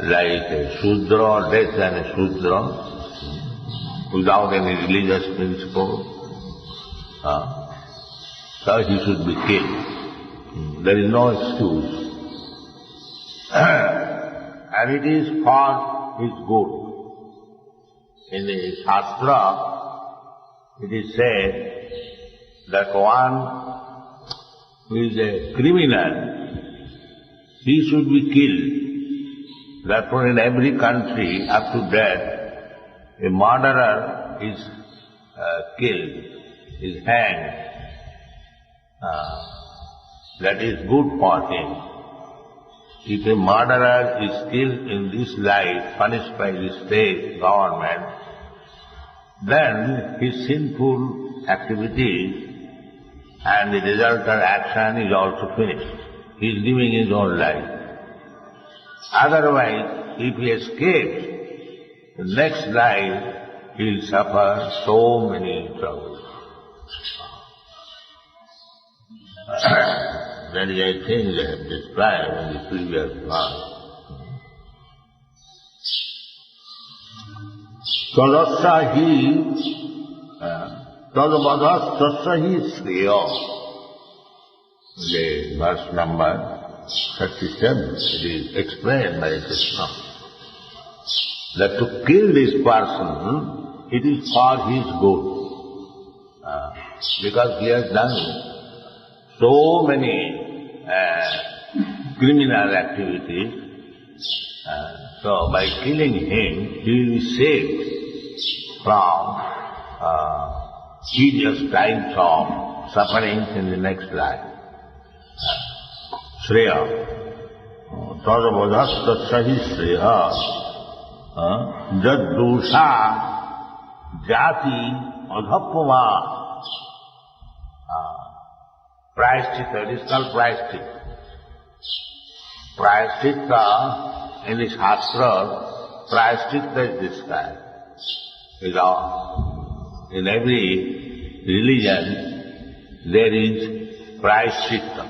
like a Shudra, less than a Shudra, without any religious principle. So he should be killed. There is no excuse. And it is for his good. In the Shastra, it is said that one who is a criminal, he should be killed. Therefore in every country, up to death, a murderer is killed, is hanged. That is good for him. If a murderer is killed in this life, punished by the state government, then his sinful activities and the resultant action is also finished. He is living his own life. Otherwise, if he escapes, the next life he will suffer so many troubles. That is, I think, they have described in the previous verse. Tadavadhastasya sriya. The verse number 37, it is explained by Krishna that to kill this person, it is for his good. Because he has done so many criminal activities, so by killing him, he will be saved from tedious times of sufferings in the next life. Shreya. Tadavadhastasya hi shreya. Jaddusha jati adhapama. Prayaschitta, it is called prayaschitta. Prayaschitta in the Shastra, prayaschitta is described. In every religion there is prayaschitta,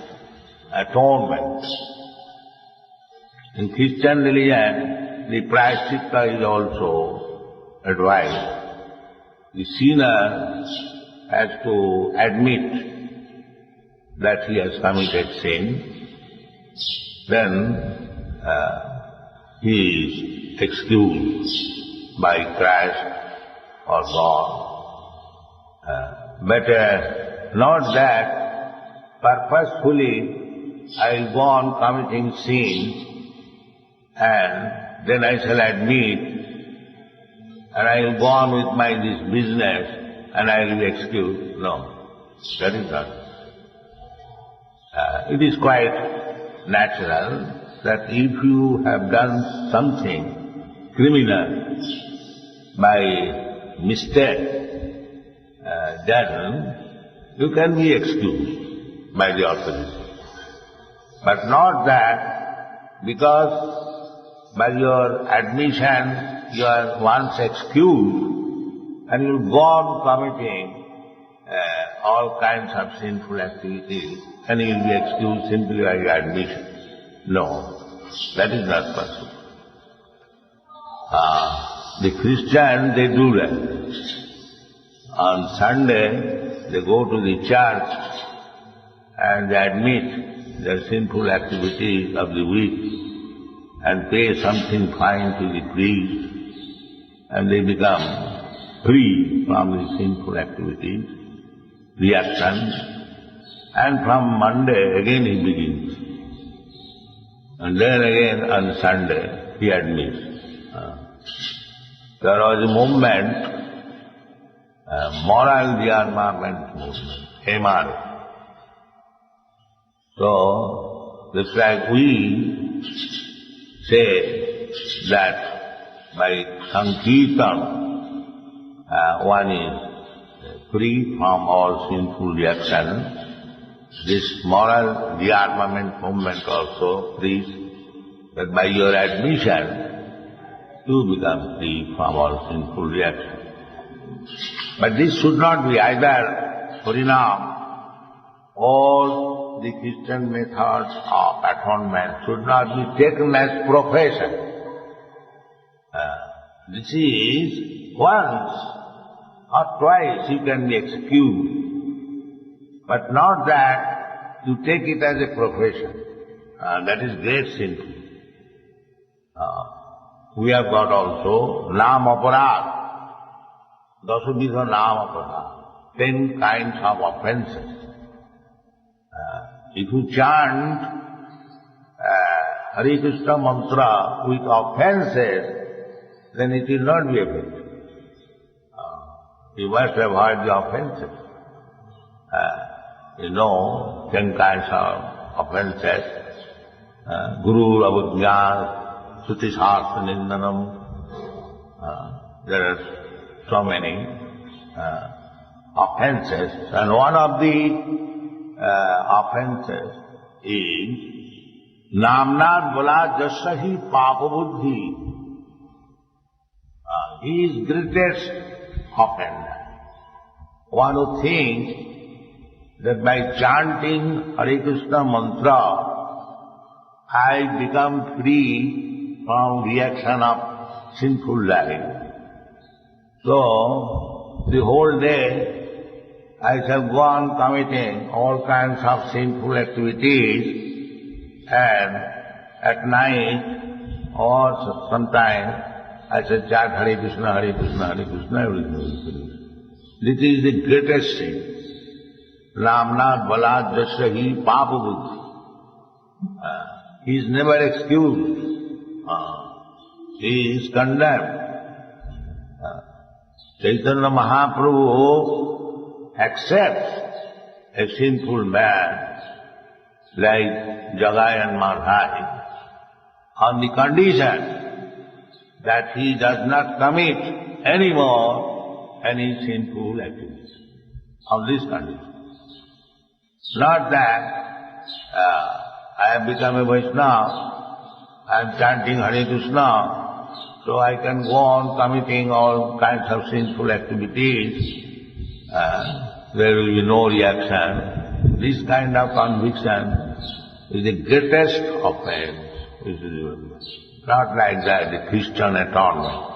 atonement. In Christian religion, the prayaschitta is also advised. The sinner has to admit that he has committed sin, then he is excused by Christ or God. But not that purposefully I will go on committing sin and then I shall admit and I will go on with my this business and I will be excused. No, that is not. It is quite natural that if you have done something criminal by mistake, then you can be excused by the authorities. But not that because by your admission you are once excused and you go on committing all kinds of sinful activities and you will be excused simply by your admission. No, that is not possible. The Christians, they do that. On Sunday, they go to the church and they admit their sinful activities of the week and pay something fine to the priest and they become free from the sinful activities, reactions, and from Monday again he begins. And then again on Sunday he admits. There was a movement, moral rearmament movement, MR. So, just like we say that by Sankirtan one is free from all sinful reactions, this moral rearmament movement also preaches that by your admission you become free from all sinful reactions. But this should not be either Harinam or the Christian methods of atonement should not be taken as profession. This is once or twice you can be excused, but not that you take it as a profession. That is great sin. We have got also Nam Aparad. Dasabidha Nam Aparad. 10 kinds of offences. If you chant Hare Krishna mantra with offences, then it will not be effective. You must avoid the offences. 10 kinds of offences. Guru Orignal, Suti Shastra Nindanam. There are so many offences, and one of the offences is Namnad Bala Jasahi Papa Buddhi. He is greatest offender. One who thinks that by chanting Hare Krishna mantra, I become free from reaction of sinful life. So, the whole day I shall go on committing all kinds of sinful activities, and at night or sometime I shall chant Hare Krishna, Hare Krishna, Hare Krishna, everything will finish. This is the greatest sin. Namnad Balad Jasyahi Papa Buddhi. He is never excused. He is condemned. Chaitanya Mahaprabhu accepts a sinful man like Jagai and Madhai on the condition that he does not commit anymore any sinful activity. On this condition. Not that I have become a Vaishnava, I am chanting Hare Krishna, so I can go on committing all kinds of sinful activities. There will be no reaction. This kind of conviction is the greatest offense. Not like that, the Christian atonement.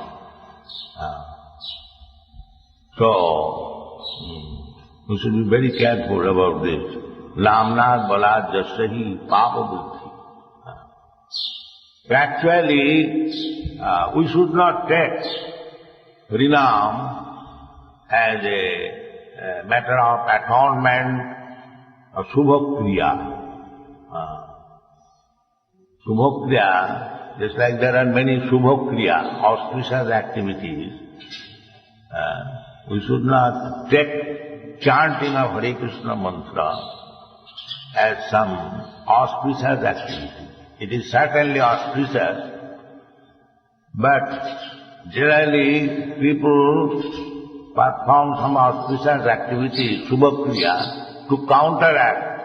So, we should be very careful about this. Namnad Balad Jasyahi Papa Buddhi. Actually, we should not take Harinam as a matter of atonement or Shubhakriya. Shubhakriya, just like there are many Shubhakriya, auspicious activities, we should not take chanting of Hare Krishna mantra as some auspicious activity. It is certainly auspicious, but generally people perform some auspicious activity, Shubhakriya, to counteract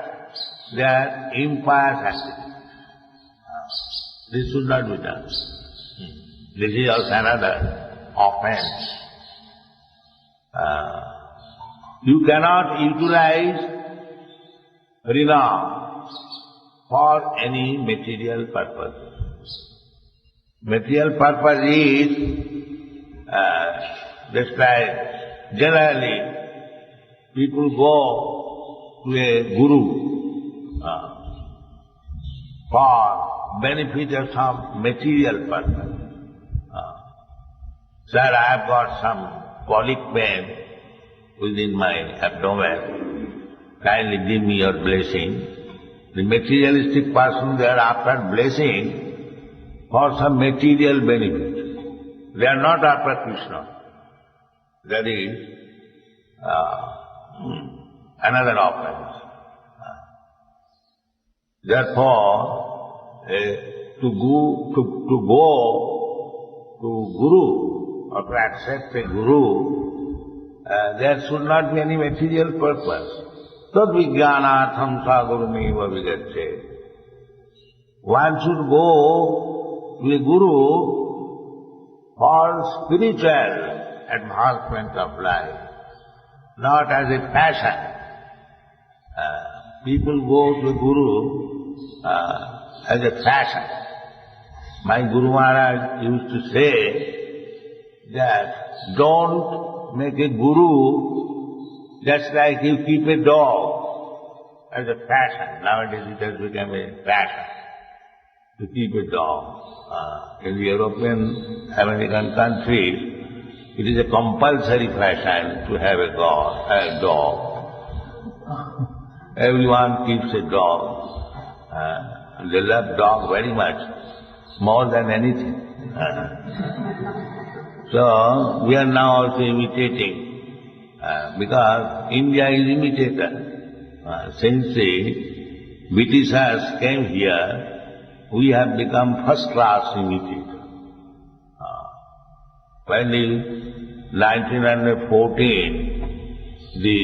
their impious activity. This should not be done. This is also another offense. You cannot utilize Harinam for any material purpose. Material purpose is just like generally people go to a guru for benefit of some material purpose. Sir, I have got some colic pain within my abdomen. Kindly give me your blessing. The materialistic person, they are after blessing for some material benefit. They are not after Krishna. That is another offense. Therefore, to go to Guru or to accept a Guru, there should not be any material purpose. Tad vijnanatham sagurumeva vigacche. One should go to a Guru for spiritual advancement of life, not as a passion. People go to a Guru as a fashion. My Guru Maharaj used to say that don't make a Guru just like you keep a dog as a fashion. Nowadays it has become a fashion to keep a dog. In the European, American countries, it is a compulsory fashion to have a dog. Everyone keeps a dog. They love dog very much, more than anything. So, we are now also imitating, because India is imitator. Since the Britishers came here, we have become first-class imitator. When in 1914, the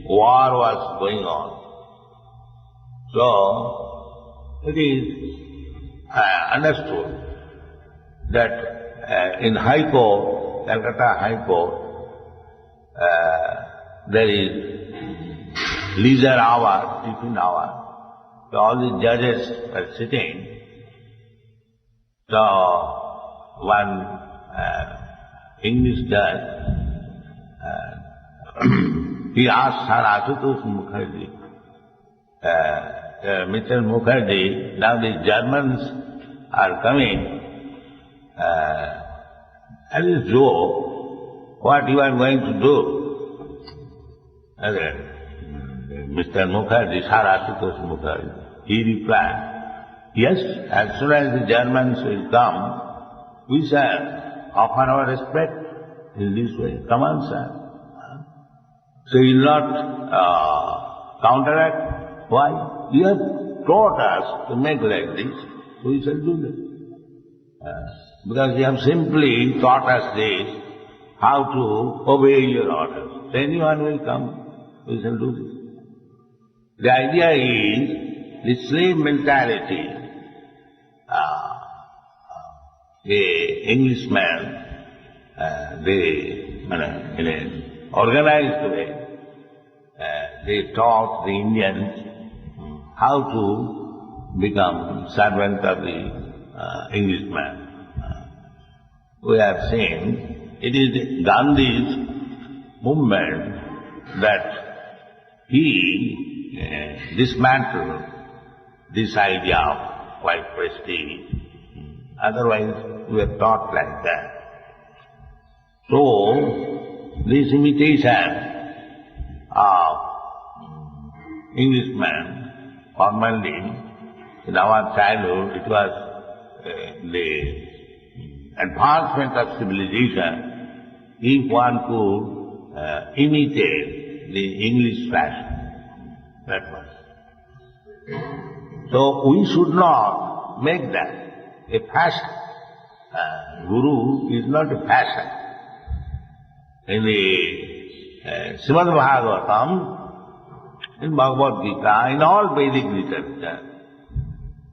war was going on, so it is understood that in High Court, Calcutta High Court, there is leisure hour, tiffin hour. So all the judges are sitting. So one English judge, he asked Sir Ashutosh Mukherjee, Mr. Mukherjee, now the Germans are coming, as a joke, what you are going to do? Mr. Mukherjee, Sir Ashutosh Mukherjee, he replied, yes, as soon as the Germans will come, we shall offer our respect in this way. Come on, sir. So he will not counteract. Why? You have taught us to make like this, so we shall do this. Because you have simply taught us this, how to obey your orders. So anyone will come, we shall do this. The idea is the slave mentality. The Englishman, in an organized way, they taught the Indians how to become servant of the Englishman. We have seen it is Gandhi's movement that he dismantled this idea of white prestige. Otherwise, we are taught like that. So, this imitation of Englishmen, formerly, in our childhood, it was the advancement of civilization if one could imitate the English fashion. That was. So, we should not make that a fashion. Guru is not a fashion. In the Srimad Bhagavatam, in Bhagavad Gita, in all Vedic literature,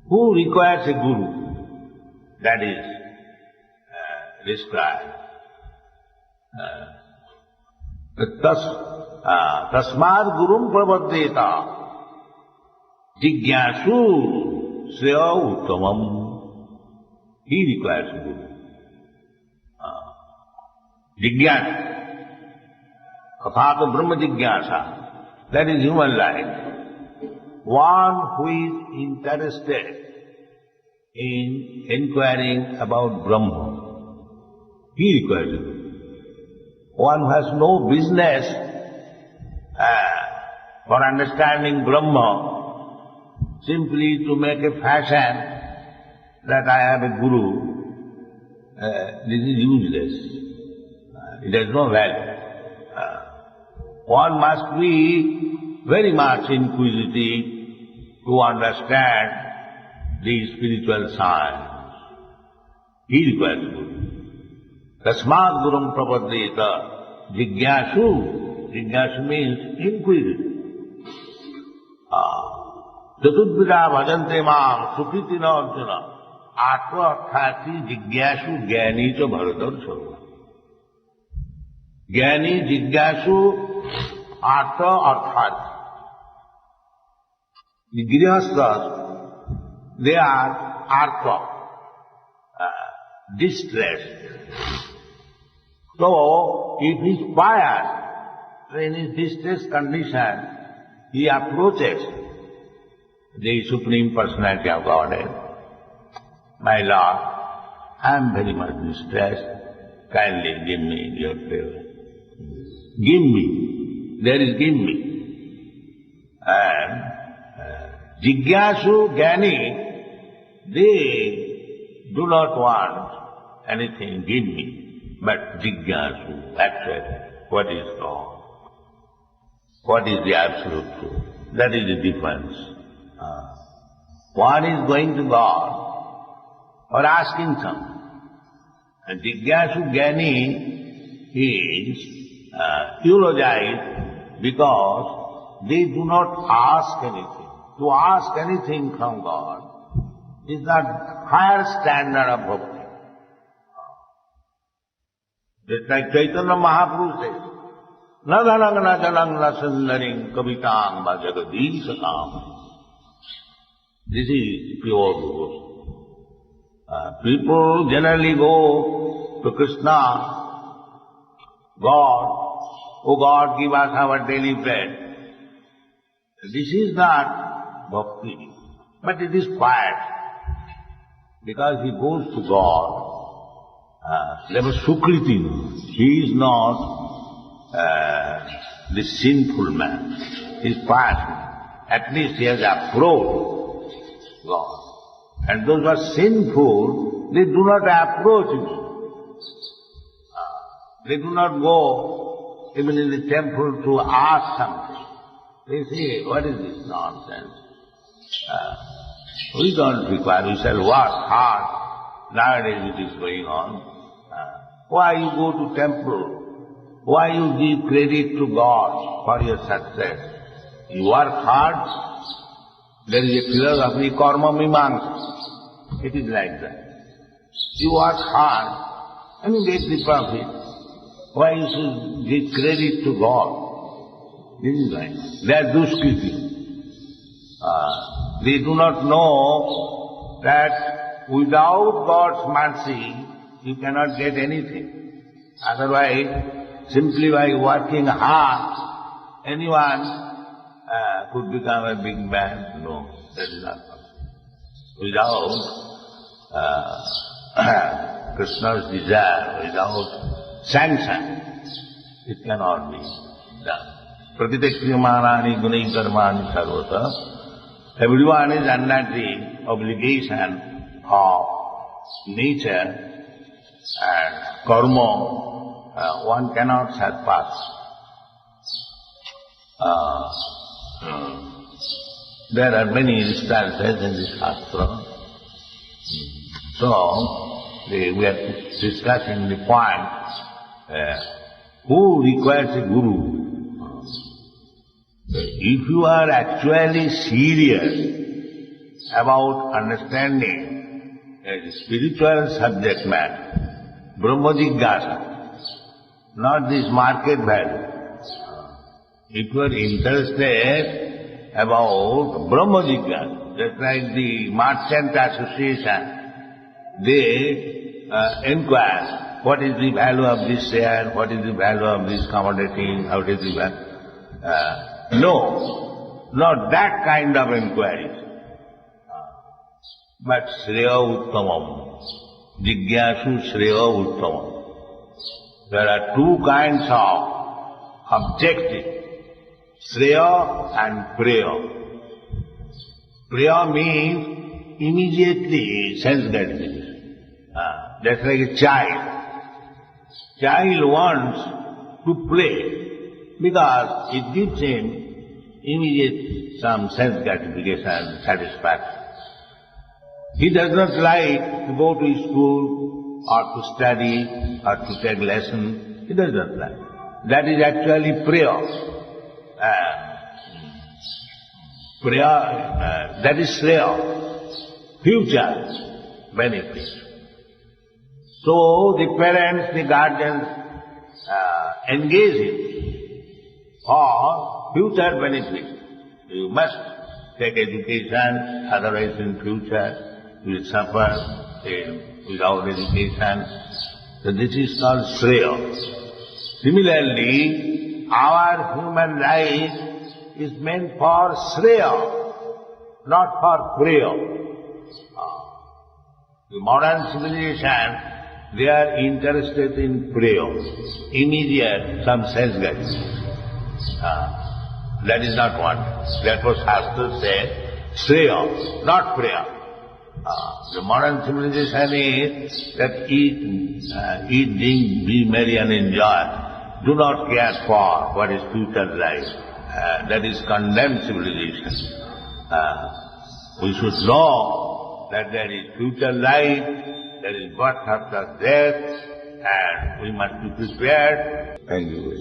who requires a guru? That is described. Tasmad gurum pravaddeta jigyasu sreya uttamam. He requires a guru. Jigyasa, kathata brahma jigyasa, that is human life. One who is interested in inquiring about Brahma, he requires a guru. One who has no business for understanding Brahma, simply to make a fashion that I have a guru, this is useless. It has no value. One must be very much inquisitive to understand the spiritual science. He requires guru. Tasmad gurum prapaddeta jigyasu. Jigyasu means inquisitive. Chatudvida bhajante mam sukriti na arjuna. आत्म अर्थात जिज्ञासु ज्ञानी च भरतर सर्व. ज्ञानी जिज्ञासु आत्म अर्थात. The grihasthas, they are artha, distressed. So, if he is pious, in his distressed condition, he approaches the Supreme Personality of Godhead. My Lord, I am very much distressed. Kindly give me your favor. Give me. There is give me. And Jigyasu, Jnani, they do not want anything, give me. But Jigyasu, actually, what is God? What is the absolute truth? That is the difference. One is going to God or asking something. And Jigyasu Jnani is eulogized because they do not ask anything. To ask anything from God is not higher standard of bhakti. Just like Chaitanya Mahaprabhu says, na dhanang na janang na sundaring kavitang va jagadishakam. This is pure devotion. People generally go to Krishna, God, oh God, give us our daily bread. This is not bhakti, but it is quiet. Because he goes to God, there was Sukriti. He is not the sinful man. He is pious. At least he has approached God. And those who are sinful, they do not approach him. They do not go even in the temple to ask something. They say, what is this nonsense? We don't require, we shall work hard. Nowadays it is going on. Why you go to temple? Why you give credit to God for your success? You work hard. There is a philosophy, karma mimamsa. It is like that. You work hard and you get the profit. Why you should give credit to God? This is right. They are duskriti. They do not know that without God's mercy, you cannot get anything. Otherwise, simply by working hard, anyone could become a big man. No, that is not possible. Without Krishna's desire, without sanction, it cannot be done. Pratitekshiyamanani gunai karmani sarvata. Everyone is under the obligation of nature and karma. One cannot surpass. There are many instances in this Shastra. So, we are discussing the point, who requires a guru? If you are actually serious about understanding a spiritual subject matter, Brahma Jigyasa, not this market value. If you are interested about Brahma Jigyasa, just like the Merchant Association, they inquire what is the value of this share, what is the value of this commodity, how is the value. No, not that kind of inquiry. But Shreya Uttamam, Jigyasu Shreya Uttamam. There are two kinds of objective, Shreya and Preya. Preya means immediately sense gratification. That's like a child. Child wants to play because it gives him immediate some sense gratification, satisfaction. He does not like to go to school or to study or to take lesson. He does not like. That is actually prayer. That is prayer. Future benefit. So the parents, the guardians engage him for future benefit. You must take education, otherwise in future you will suffer without education. So this is called Shreya. Similarly, our human life is meant for Shreya, not for Preya. The modern civilization, they are interested in Preya, immediate, some sense gratification. That is not one. Therefore Shastra says, Shreya, not Preya. The modern civilization is that eat, drink, be merry and enjoy. Do not care for what is future life. That is condemned civilization. We should know that there is future life, there is birth after death, and we must be prepared. Thank you.